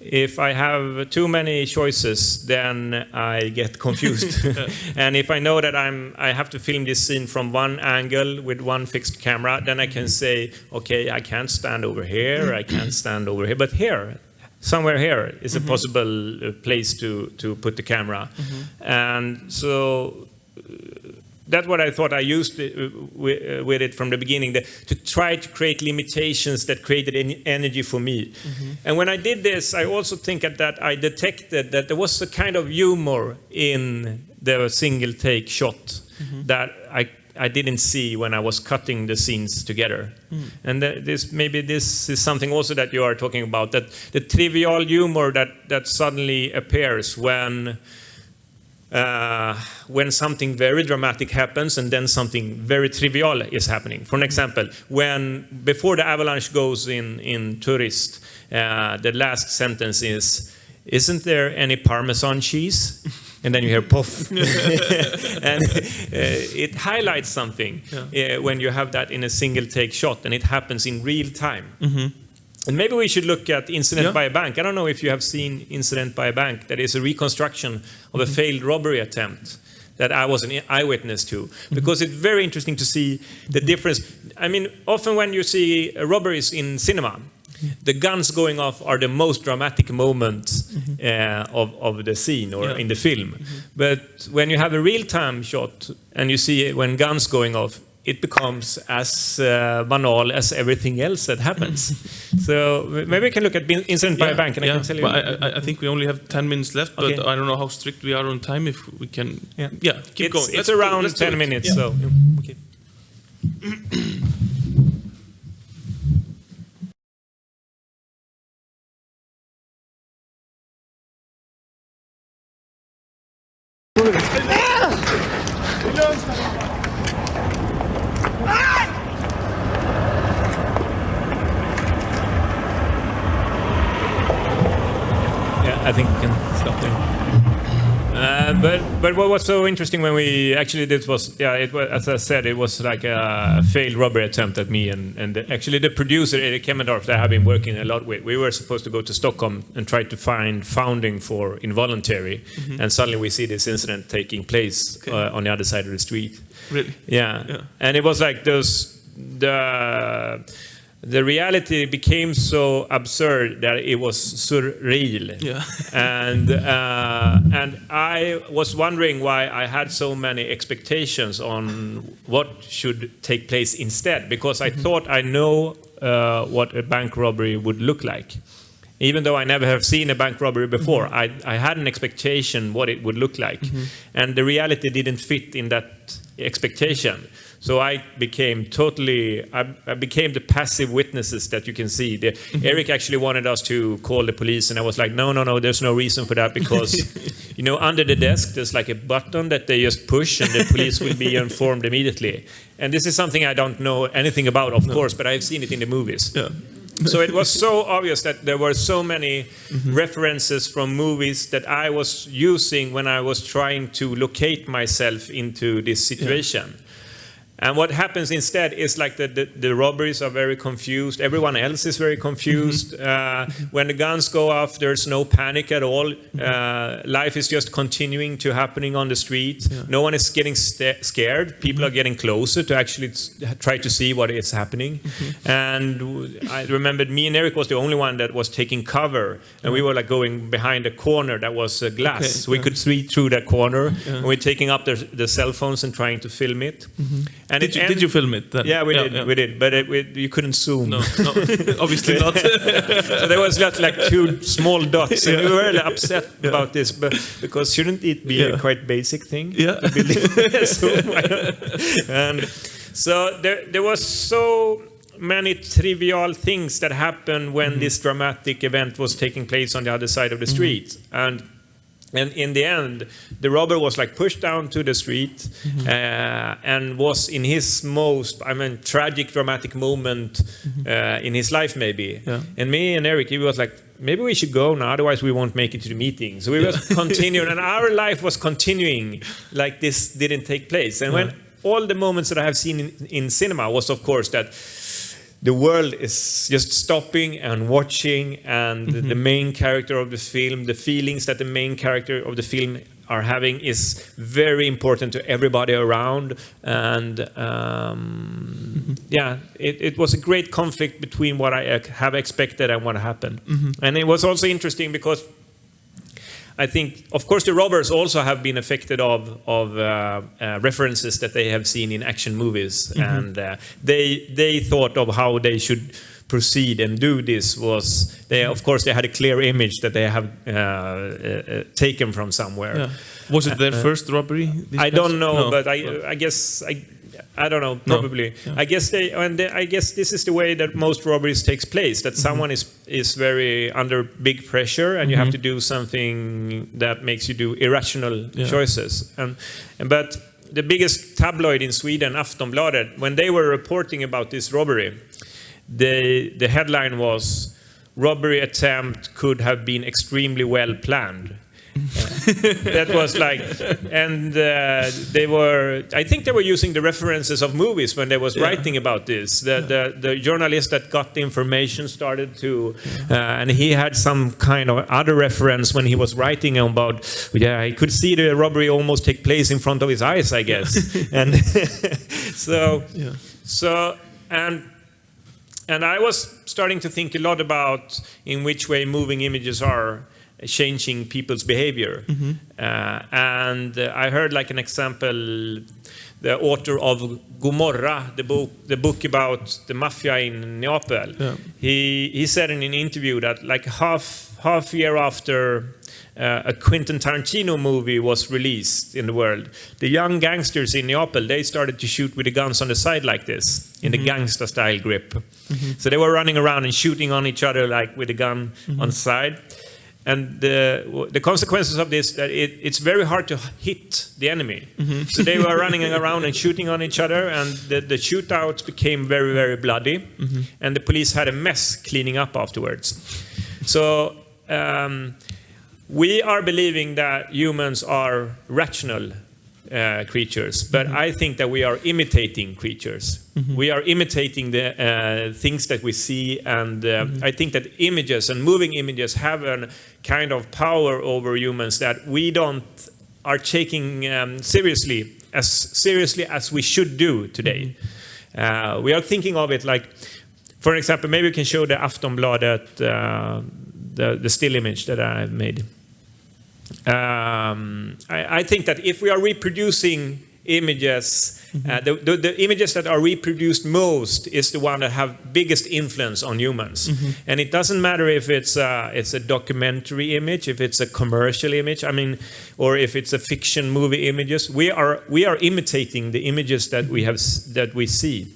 S1: If I have too many choices, then I get confused. And if I know that I have to film this scene from one angle with one fixed camera, then I can say, okay, I can't stand over here, I can't stand over here, but here, somewhere here is a possible place to put the camera. And so that's what I thought I used with it from the beginning, to try to create limitations that created energy for me. And when I did this, I also think that I detected that there was a kind of humor in the single take shot that I didn't see when I was cutting the scenes together. And this is something also that you are talking about, that the trivial humor that suddenly appears when something very dramatic happens and then something very trivial is happening. For an example, before the avalanche goes in Tourist, the last sentence is, isn't there any Parmesan cheese? And then you hear puff. And it highlights something when you have that in a single take shot, and it happens in real time. And maybe we should look at Incident by a Bank. I don't know if you have seen Incident by a Bank. That is a reconstruction of a failed robbery attempt that I was an eyewitness to. Because it's very interesting to see the difference. I mean, often when you see robberies in cinema, the guns going off are the most dramatic moments of the scene or in the film. But when you have a real-time shot and you see when guns going off, it becomes as banal as everything else that happens. So maybe we can look at Incident by a Bank, and I can tell you.
S2: I think we only have 10 minutes left, but I don't know how strict we are on time. If we can, keep going.
S1: It's around 10 minutes. So. Okay. I think we can stop there. But what was so interesting when we actually did was, it was, as I said, it was like a failed robbery attempt at me and actually the producer, Erik Kemmendorf, that I have been working a lot with. We were supposed to go to Stockholm and try to find funding for Involuntary, and suddenly we see this incident taking place on the other side of the street.
S2: Really?
S1: Yeah. And it was like the reality became so absurd that it was surreal. And I was wondering why I had so many expectations on what should take place instead, because I thought I know what a bank robbery would look like. Even though I never have seen a bank robbery before, I had an expectation what it would look like. And the reality didn't fit in that expectation. So I became I became the passive witnesses that you can see. Erik actually wanted us to call the police, and I was like, no, there's no reason for that, because, under the desk, there's like a button that they just push, and the police will be informed immediately. And this is something I don't know anything about, of course, but I've seen it in the movies. So it was so obvious that there were so many references from movies that I was using when I was trying to locate myself into this situation. And what happens instead is like the robberies are very confused. Everyone else is very confused. When the guns go off, there's no panic at all. Life is just continuing to happening on the street. No one is getting scared. People are getting closer to actually try to see what is happening. And I remembered me and Erik was the only one that was taking cover. And we were like going behind a corner that was glass. So we could see through that corner. And we're taking up the cell phones and trying to film it. And
S2: did you film it then?
S1: Yeah, we did, but you couldn't zoom.
S2: No, obviously not.
S1: So there was just like two small dots, and we were really upset about this, because shouldn't it be a quite basic thing? And so there was so many trivial things that happened when this dramatic event was taking place on the other side of the street. And in the end, the robber was like pushed down to the street and was in his most, tragic, dramatic moment in his life, maybe. And me and Erik, he was like, maybe we should go now, otherwise we won't make it to the meeting. So we were continuing, and our life was continuing like this didn't take place. And when all the moments that I have seen in cinema was, of course, that the world is just stopping and watching, and the main character of the film, the feelings that the main character of the film are having is very important to everybody around. And it was a great conflict between what I have expected and what happened. And it was also interesting because I think, of course, the robbers also have been affected of references that they have seen in action movies, and they thought of how they should proceed and do this was of course they had a clear image that they have taken from somewhere.
S2: Was it their first robbery?
S1: I don't know, but I guess I don't know, probably.
S2: No.
S1: I guess I guess this is the way that most robberies takes place, that someone is very under big pressure, and you have to do something that makes you do irrational choices. But the biggest tabloid in Sweden, Aftonbladet, when they were reporting about this robbery, the headline was, robbery attempt could have been extremely well planned. That was like, and they were, I think they were using the references of movies when they was writing about this. The journalist that got the information started to, and he had some kind of other reference when he was writing about, he could see the robbery almost take place in front of his eyes, I guess. And and I was starting to think a lot about in which way moving images are changing people's behavior. And I heard like an example, the author of Gomorra, the book about the mafia in Neapel. He said in an interview that like half year after a Quentin Tarantino movie was released in the world, the young gangsters in Neapel, they started to shoot with the guns on the side like this, in the gangster style grip. So they were running around and shooting on each other like with a gun on the side. And the consequences of this, that it's very hard to hit the enemy. So they were running around and shooting on each other, and the shootouts became very, very bloody. And the police had a mess cleaning up afterwards. So we are believing that humans are rational creatures, but I think that we are imitating creatures. We are imitating the things that we see, and I think that images and moving images have a kind of power over humans that we are taking seriously as we should do today. We are thinking of it like, for example, maybe we can show the Aftonbladet, the still image that I made. I think that if we are reproducing images, the images that are reproduced most is the one that have biggest influence on humans. And it doesn't matter if it's a documentary image, if it's a commercial image, I mean, or if it's a fiction movie images. We are imitating the images that we see.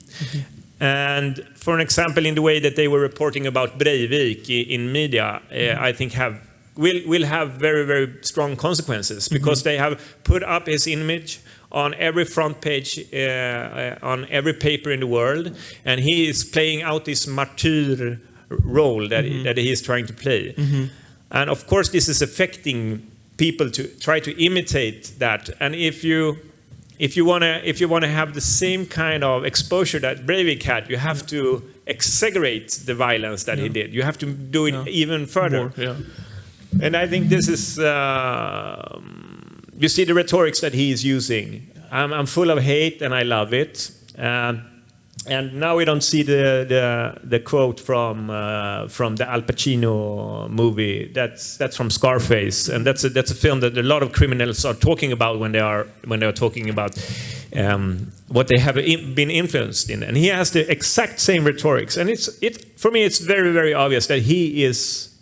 S1: And for an example, in the way that they were reporting about Breivik in media, I think will have very, very strong consequences, because they have put up his image on every front page, on every paper in the world, and he is playing out this martyr role that he is trying to play. And of course, this is affecting people to try to imitate that. And if you want to have the same kind of exposure that Breivik had, you have to exaggerate the violence that he did. You have to do it even further. And I think this is, you see the rhetorics that he is using. I'm full of hate and I love it. And now we don't see the quote from the Al Pacino movie. That's from Scarface, and that's a film that a lot of criminals are talking about when they are talking about what they have been influenced in. And he has the exact same rhetorics, and for me it's very, very obvious that he is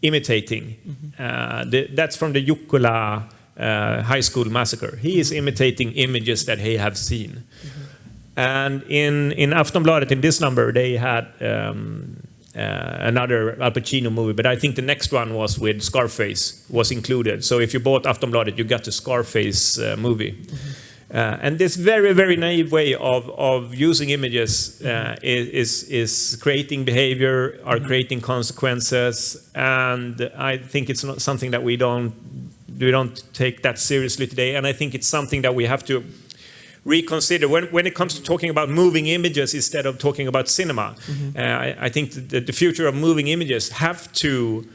S1: imitating. That's from the Jukkola high school massacre. He is imitating images that he have seen. And in Aftonbladet, in this number, they had another Al Pacino movie, but I think the next one was with Scarface was included. So if you bought Aftonbladet, you got the Scarface movie. And this very, very naive way of using images is creating behavior, are creating consequences, and I think it's not something that we don't take that seriously today. And I think it's something that we have to reconsider when it comes to talking about moving images instead of talking about cinema. I think the future of moving images have to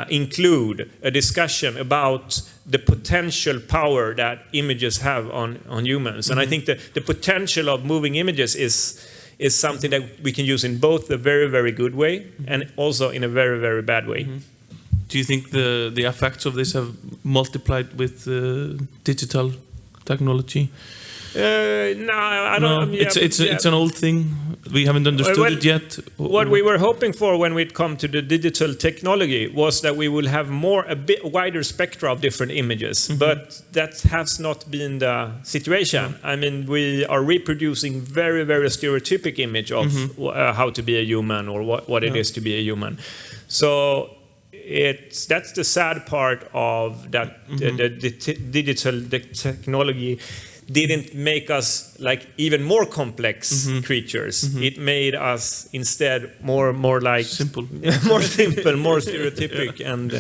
S1: include a discussion about the potential power that images have on humans. And I think the potential of moving images is something that we can use in both a very, very good way and also in a very, very bad way.
S2: Do you think the effects of this have multiplied with digital technology?
S1: No, I don't.
S2: No, it's an old thing. We haven't understood it yet.
S1: What we were hoping for when we come to the digital technology was that we will have a bit wider spectra of different images, but that has not been the situation. I mean, we are reproducing very, very stereotypic image of how to be a human or what it is to be a human. So that's the sad part of that the digital technology. didn't make us like even more complex creatures. It made us instead more like
S2: simple,
S1: more simple, more stereotypic, and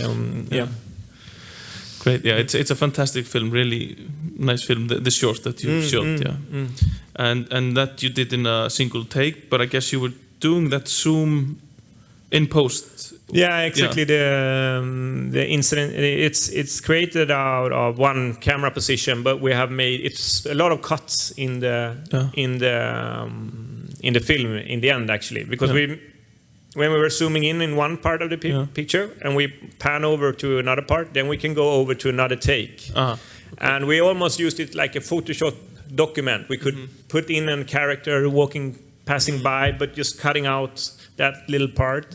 S2: Great, yeah, it's a fantastic film, really nice film. The short that you shot, and that you did in a single take. But I guess you were doing that zoom in post.
S1: Yeah, exactly. The incident, it's created out of one camera position, but we have made it's a lot of cuts in the film in the end, actually, because when we were zooming in one part of the picture and we pan over to another part, then we can go over to another take. Okay. And we almost used it like a Photoshop document. We could put in a character passing by, but just cutting out that little part.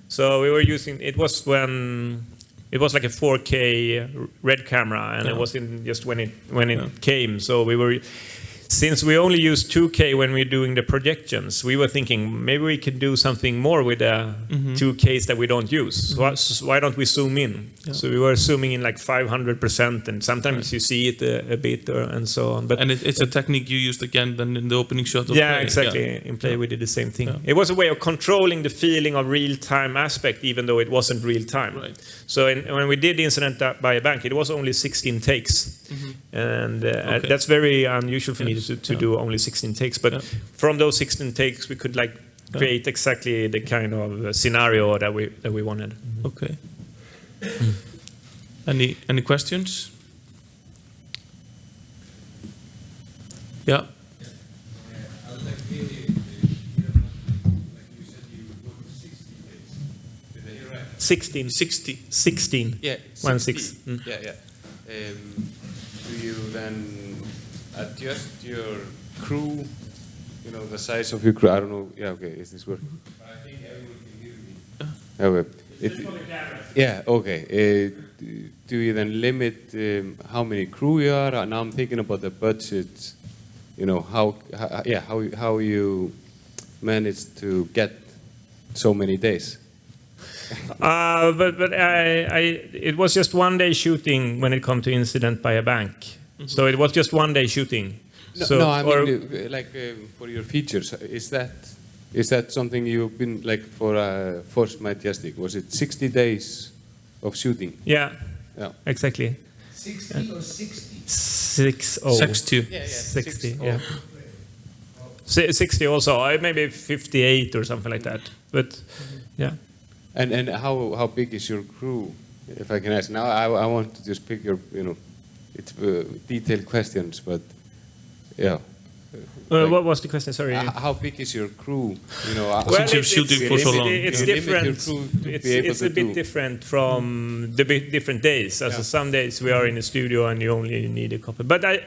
S1: So we were using, it was like a 4K red camera, and it was in just when it came. So we were, since we only use 2K when we're doing the projections, we were thinking maybe we could do something more with the 2Ks that we don't use. So why don't we zoom in? So we were zooming in like 500%, and sometimes you see it a bit and so on. But
S2: it's a technique you used again then in the opening shot of Play.
S1: Exactly. In Play we did the same thing. It was a way of controlling the feeling of real-time aspect, even though it wasn't real-time.
S2: Right.
S1: So when we did Incident by a Bank, it was only 16 takes. And that's very unusual for me to do only 16 takes. But from those 16 takes, we could like create exactly the kind of scenario that we wanted.
S2: Okay. Any questions? Yeah.
S4: I would like to hear like you said, you worked 60 days. Did I hear right?
S1: 16. 16.
S6: Yeah.
S1: 16.
S6: Yeah. Do you then adjust your crew? You know, the size of your crew. I don't know. Yeah. Okay. Is this working?
S4: I think everyone can hear me.
S6: Okay. Okay. Do you then limit how many crew you are? Now I'm thinking about the budget. You know how you manage to get so many days.
S1: But it was just one day shooting when it come to Incident by a Bank. So it was just one day shooting.
S6: No, I mean like for your features. Is that something you've been like for Force Majestic? Was it 60 days of shooting?
S1: Yeah. Exactly.
S4: 60 or 60?
S1: 60.
S6: Yeah.
S1: 60. Yeah. 60 also. Maybe 58 or something like that. But yeah.
S6: And how big is your crew, if I can ask? Now I want to just pick your, it's detailed questions, but yeah.
S1: What was the question? Sorry.
S6: How big is your crew?
S2: Since you're shooting for so long.
S1: It's different. It's a bit different from the different days. So some days we are in the studio and you only need a couple. But I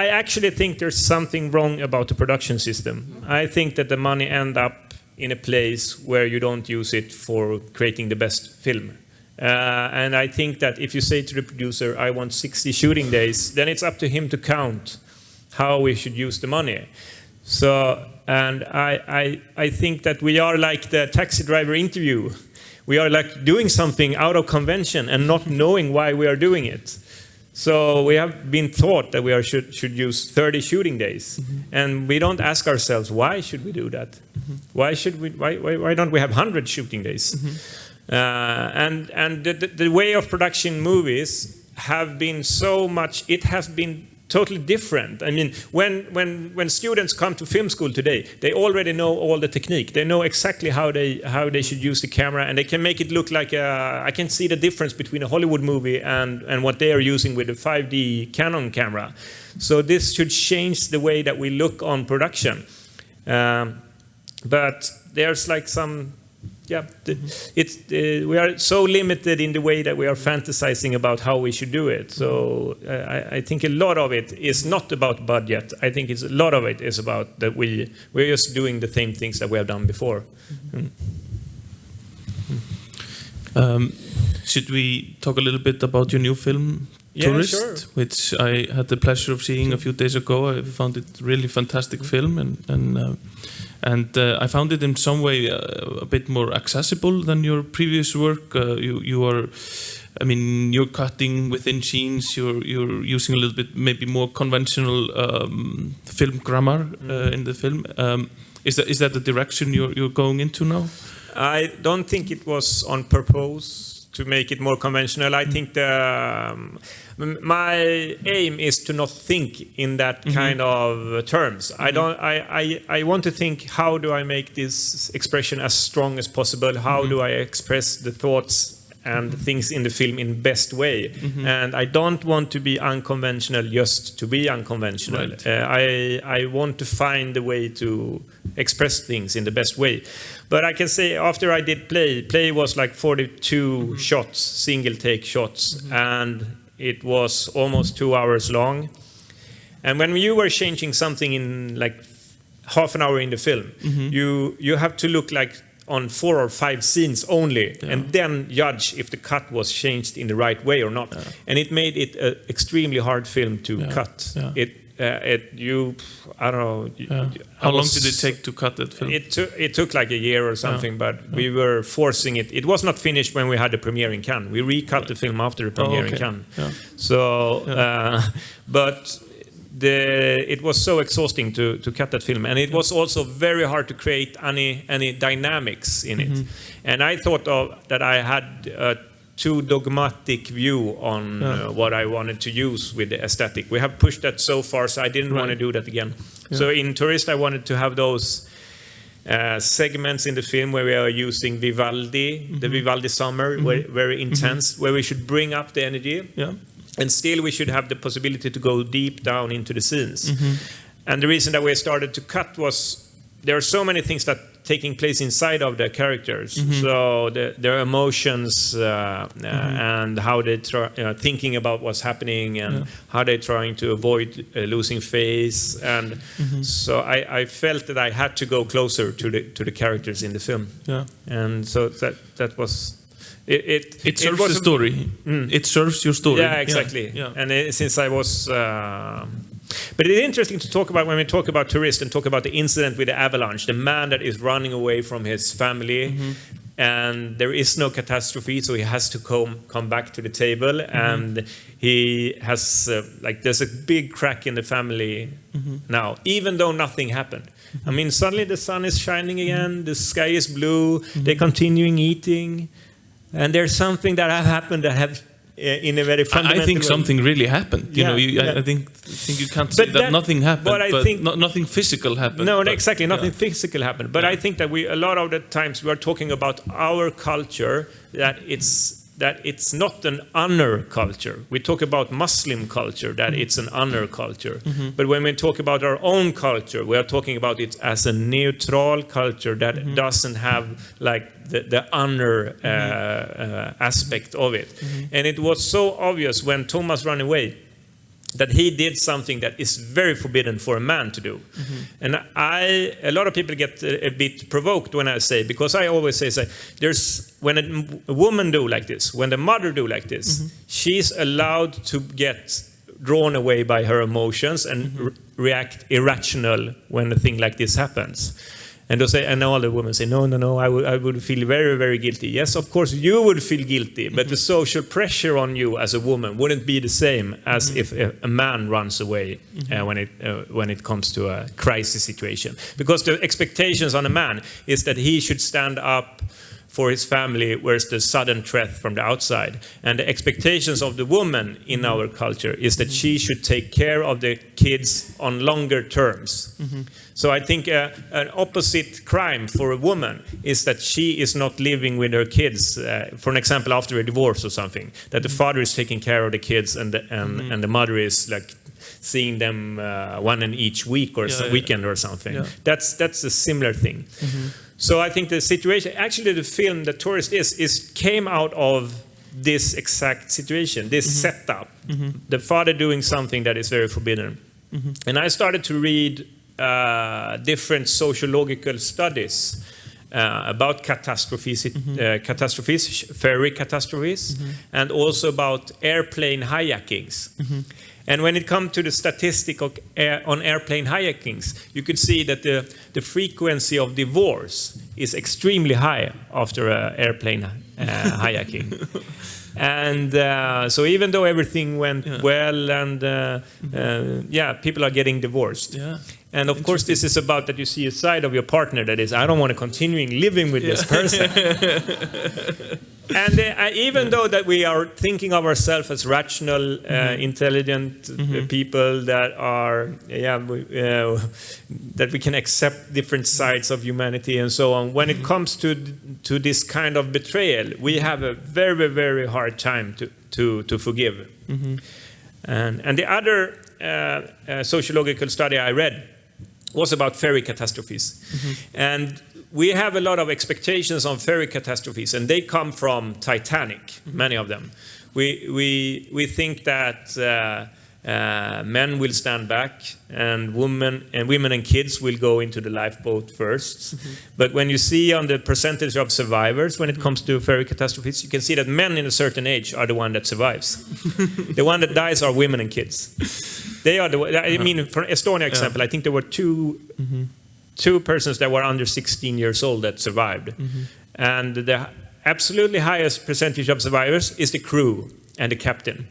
S1: actually think there's something wrong about the production system. I think that the money end up in a place where you don't use it for creating the best film. And I think that if you say to the producer, I want 60 shooting days, then it's up to him to count how we should use the money. So, and I think that we are like the taxi driver interview. We are like doing something out of convention and not knowing why we are doing it. So we have been taught that we should use 30 shooting days, and we don't ask ourselves, why should we do that? Why don't we have 100 shooting days? And the way of production movies have been so much, it has been totally different. I mean, when students come to film school today, they already know all the technique. They know exactly how they should use the camera, and they can make it look like I can see the difference between a Hollywood movie and what they are using with a 5D Canon camera. So this should change the way that we look on production. But there's like some. Yeah, we are so limited in the way that we are fantasizing about how we should do it. So I think a lot of it is not about budget. I think a lot of it is about that we're just doing the same things that we have done before.
S2: Should we talk a little bit about your new film, Tourist,
S1: sure.
S2: Which I had the pleasure of seeing a few days ago. I found it really fantastic film, and And I found it in some way a bit more accessible than your previous work. You are, I mean, you're cutting within scenes. You're using a little bit maybe more conventional film grammar in the film. Is that the direction you're going into now?
S1: I don't think it was on purpose to make it more conventional. I think my aim is to not think in that kind of terms. I want to think, how do I make this expression as strong as possible? How do I express the thoughts and things in the film in best way? And I don't want to be unconventional just to be unconventional. Right. I want to find a way to express things in the best way. But I can say, after I did Play was like 42 shots, single take shots, and it was almost 2 hours long. And when you were changing something in like half an hour in the film, you have to look like on 4 or 5 scenes only, and then judge if the cut was changed in the right way or not. And it made it an extremely hard film to cut. I don't know.
S2: How long did it take to cut that film?
S1: It took like a year or something, but we were forcing it. It was not finished when we had the premiere in Cannes. We recut the film after the premiere in Cannes. So, but it was so exhausting to cut that film, and it was also very hard to create any dynamics in it. And I thought that I had a too dogmatic view on what I wanted to use with the aesthetic. We have pushed that so far, so I didn't want to do that again. So in Tourist, I wanted to have those segments in the film where we are using Vivaldi, the Vivaldi summer, very intense, where we should bring up the energy. And still we should have the possibility to go deep down into the scenes. And the reason that we started to cut was there are so many things that taking place inside of the characters. So their emotions and how they thinking about what's happening and how they're trying to avoid losing face. And so I felt that I had to go closer to the characters in the film. And so that was...
S2: It serves the story. It serves your story.
S1: Yeah, exactly. And since I was... but it's interesting to talk about, when we talk about Tourist and talk about the incident with the avalanche, the man that is running away from his family, and there is no catastrophe, so he has to come back to the table, and he has, there's a big crack in the family now, even though nothing happened. I mean, suddenly the sun is shining again, the sky is blue, they're continuing eating, and there's something that have happened that have in a very fundamental
S2: I think
S1: way.
S2: Something really happened. I think you can't say that nothing happened, but nothing physical happened.
S1: No, exactly, nothing physical happened. But I think that a lot of the times we are talking about our culture, that it's not an honor culture. We talk about Muslim culture, that it's an honor culture. But when we talk about our own culture, we are talking about it as a neutral culture that doesn't have like the honor aspect of it. And it was so obvious when Thomas ran away that he did something that is very forbidden for a man to do. And a lot of people get a bit provoked when I say, because I always say when a woman do like this, when the mother do like this, she's allowed to get drawn away by her emotions and react irrational when a thing like this happens. And all the women say, no, I would feel very, very guilty. Yes, of course, you would feel guilty, but the social pressure on you as a woman wouldn't be the same as if a man runs away when it comes to a crisis situation. Because the expectations on a man is that he should stand up for his family, where's the sudden threat from the outside. And the expectations of the woman in our culture is that she should take care of the kids on longer terms. So I think an opposite crime for a woman is that she is not living with her kids, for an example, after a divorce or something, that the father is taking care of the kids and the mother is like seeing them one in each week or weekend or something. That's a similar thing. So I think the situation, actually the film The Tourist came out of this exact situation, this setup, the father doing something that is very forbidden. And I started to read different sociological studies about catastrophes, ferry catastrophes, and also about airplane hijackings. And when it comes to the statistic on airplane hijacking, you could see that the frequency of divorce is extremely high after an airplane hijacking. And so even though everything went well, and people are getting divorced. Yeah. And of course, this is about that you see a side of your partner that is, I don't want to continue living with this person. And even though that we are thinking of ourselves as rational, intelligent people that are, that we can accept different sides of humanity and so on, when it comes to this kind of betrayal, we have a very, very hard time to forgive. And the other sociological study I read was about ferry catastrophes. And we have a lot of expectations on ferry catastrophes, and they come from Titanic, many of them. We think that men will stand back, and women and kids will go into the lifeboat first. But when you see on the percentage of survivors when it comes to ferry catastrophes, you can see that men in a certain age are the one that survives. The one that dies are women and kids. They are I mean, for Estonia example, I think there were two persons that were under 16 years old that survived. And the absolutely highest percentage of survivors is the crew and the captain.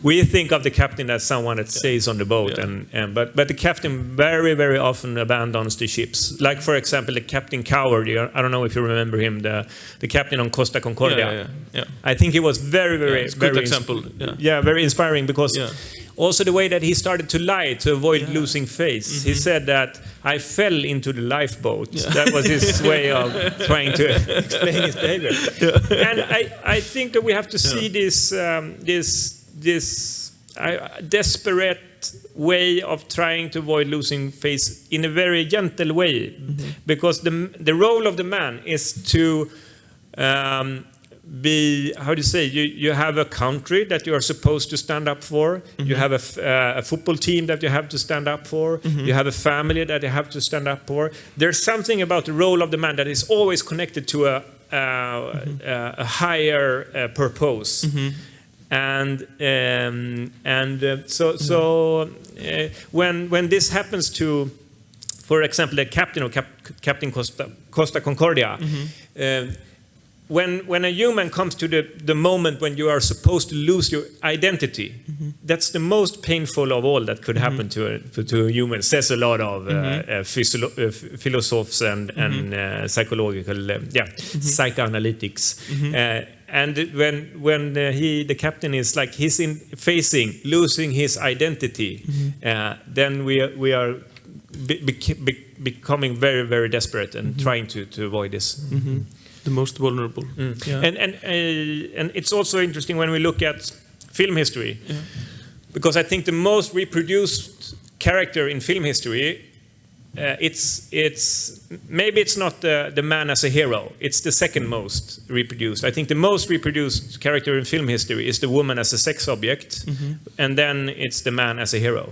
S1: We think of the captain as someone that stays on the boat, but the captain very, very often abandons the ships. Like, for example, the Captain Coward. I don't know if you remember him, the captain on Costa Concordia. I think he was very, very,
S2: it's a good example.
S1: Very inspiring, because also the way that he started to lie to avoid losing face. He said that I fell into the lifeboat. That was his way of trying to explain his behavior. And I think that we have to see this desperate way of trying to avoid losing face in a very gentle way, because the role of the man is to be, how do you say, you have a country that you are supposed to stand up for, you have a football team that you have to stand up for, you have a family that you have to stand up for. There's something about the role of the man that is always connected to a higher purpose. And so when this happens to, for example, the captain of Captain Costa Concordia, when a human comes to the moment when you are supposed to lose your identity, that's the most painful of all that could happen to a human. Says a lot of philosophers and psychological, psychoanalytics. And when the captain is like facing losing his identity, then we are becoming very, very desperate and trying to avoid this.
S2: The most vulnerable.
S1: And it's also interesting when we look at film history, because I think the most reproduced character in film history, maybe it's not the man as a hero. It's the second most reproduced. I think the most reproduced character in film history is the woman as a sex object, and then it's the man as a hero.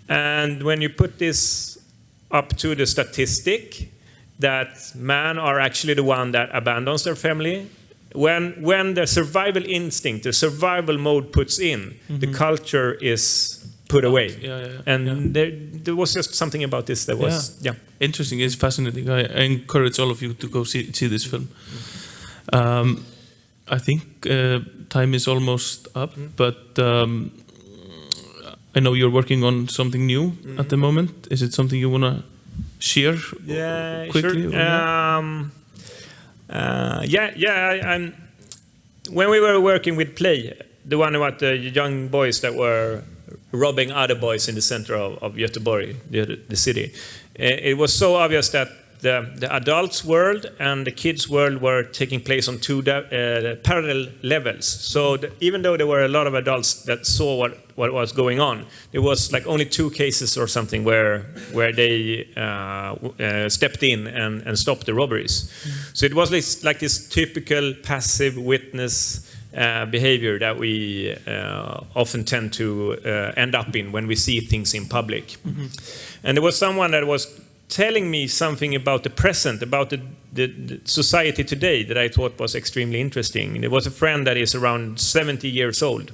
S1: And when you put this up to the statistic, that men are actually the one that abandons their family, when the survival instinct, the survival mode puts in, the culture is put away. And there was just something about this that was
S2: interesting. It's fascinating. I encourage all of you to go see this film. I think time is almost up, but I know you're working on something new at the moment. Is it something you want to share quickly?
S1: Sure. When we were working with Play, the one about the young boys that were robbing other boys in the center of Göteborg, the city, it was so obvious that the adults' world and the kids' world were taking place on two parallel levels. So even though there were a lot of adults that saw what was going on, there was like only 2 cases or something where they stepped in and stopped the robberies. So it was like this typical passive witness behavior that we often tend to end up in when we see things in public. And there was someone that was telling me something about the present, about the society today that I thought was extremely interesting. There was a friend that is around 70 years old.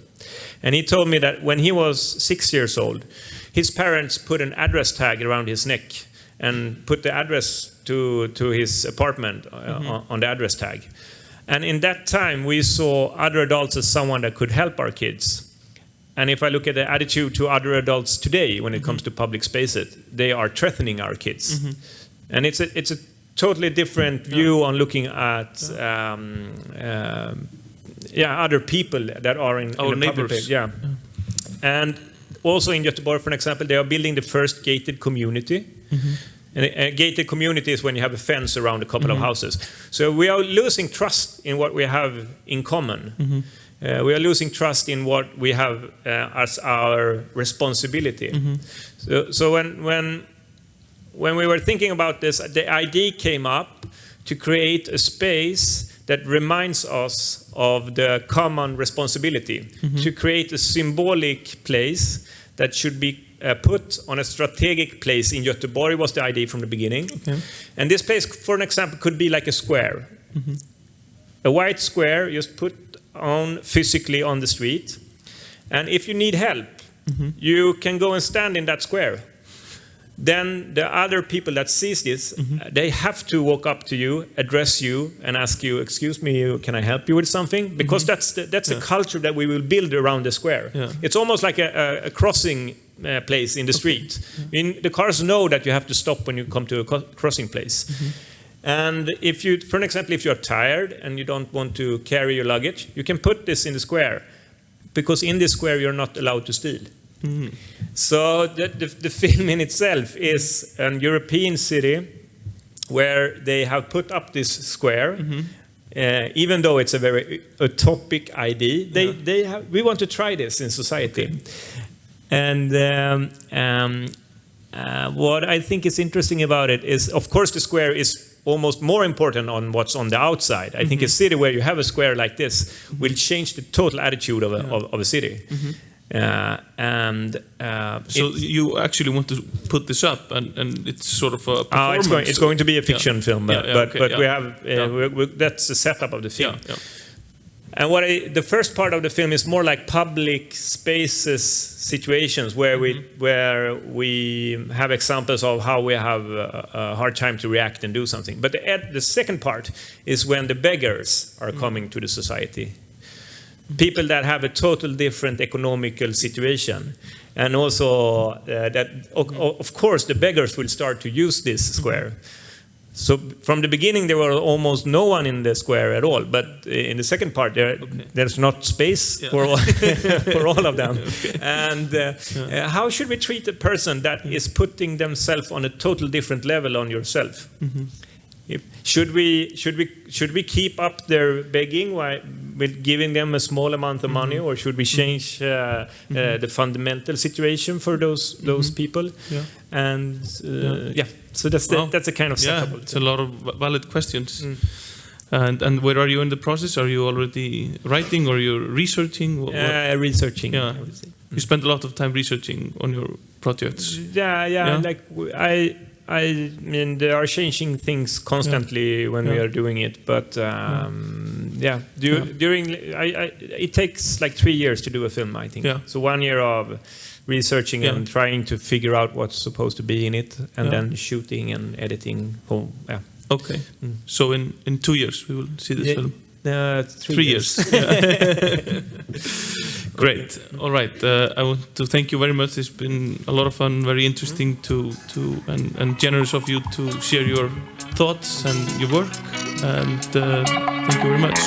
S1: And he told me that when he was 6 years old, his parents put an address tag around his neck and put the address to his apartment on the address tag. And in that time, we saw other adults as someone that could help our kids. And if I look at the attitude to other adults today when it comes to public spaces, they are threatening our kids. And it's a totally different view on looking at other people that are in
S2: our
S1: the
S2: neighbors.
S1: Public, and also in Göteborg, for example, they are building the first gated community. And a gated community is when you have a fence around a couple of houses. So we are losing trust in what we have in common. We are losing trust in what we have as our responsibility. So when we were thinking about this, the idea came up to create a space that reminds us of the common responsibility, to create a symbolic place that should be put on a strategic place in Göteborg was the idea from the beginning. And this place, for an example, could be like a square. A white square just put on physically on the street. And if you need help, you can go and stand in that square. Then the other people that sees this, they have to walk up to you, address you, and ask you, "Excuse me, can I help you with something?" Because that's a culture that we will build around the square. It's almost like a crossing place in the street. The cars know that you have to stop when you come to a crossing place. And if you, for example, if you're tired and you don't want to carry your luggage, you can put this in the square, because in this square you're not allowed to steal. So the film in itself is a European city where they have put up this square, even though it's a very utopic idea. We want to try this in society. And what I think is interesting about it is, of course, the square is almost more important on what's on the outside. I think a city where you have a square like this will change the total attitude of a city.
S2: So you actually want to put this up, and it's sort of a performance.
S1: It's going to be a fiction film, but we have that's the setup of the film. And the first part of the film is more like public spaces situations where we have examples of how we have a hard time to react and do something. But the second part is when the beggars are coming to the society. People that have a total different economical situation. And also of course, the beggars will start to use this square. So from the beginning, there were almost no one in the square at all. But in the second part, there's not space for all of them. And how should we treat a person that is putting themselves on a total different level on yourself? Should we keep up their begging with giving them a small amount of money, or should we change the fundamental situation for those people? And so that's a kind of setup.
S2: It's a lot of valid questions. And where are you in the process? Are you already writing, or you're researching?
S1: Researching.
S2: Yeah. You spend a lot of time researching on your projects.
S1: Like I mean, they are changing things constantly when we are doing it, but it takes like 3 years to do a film, I think. So 1 year of researching and trying to figure out what's supposed to be in it, and then shooting and editing.
S2: Okay. So in 2 years we will see this film.
S1: 3 years.
S2: Great. All right. I want to thank you very much. It's been a lot of fun, very interesting and generous of you to share your thoughts and your work. And thank you very much.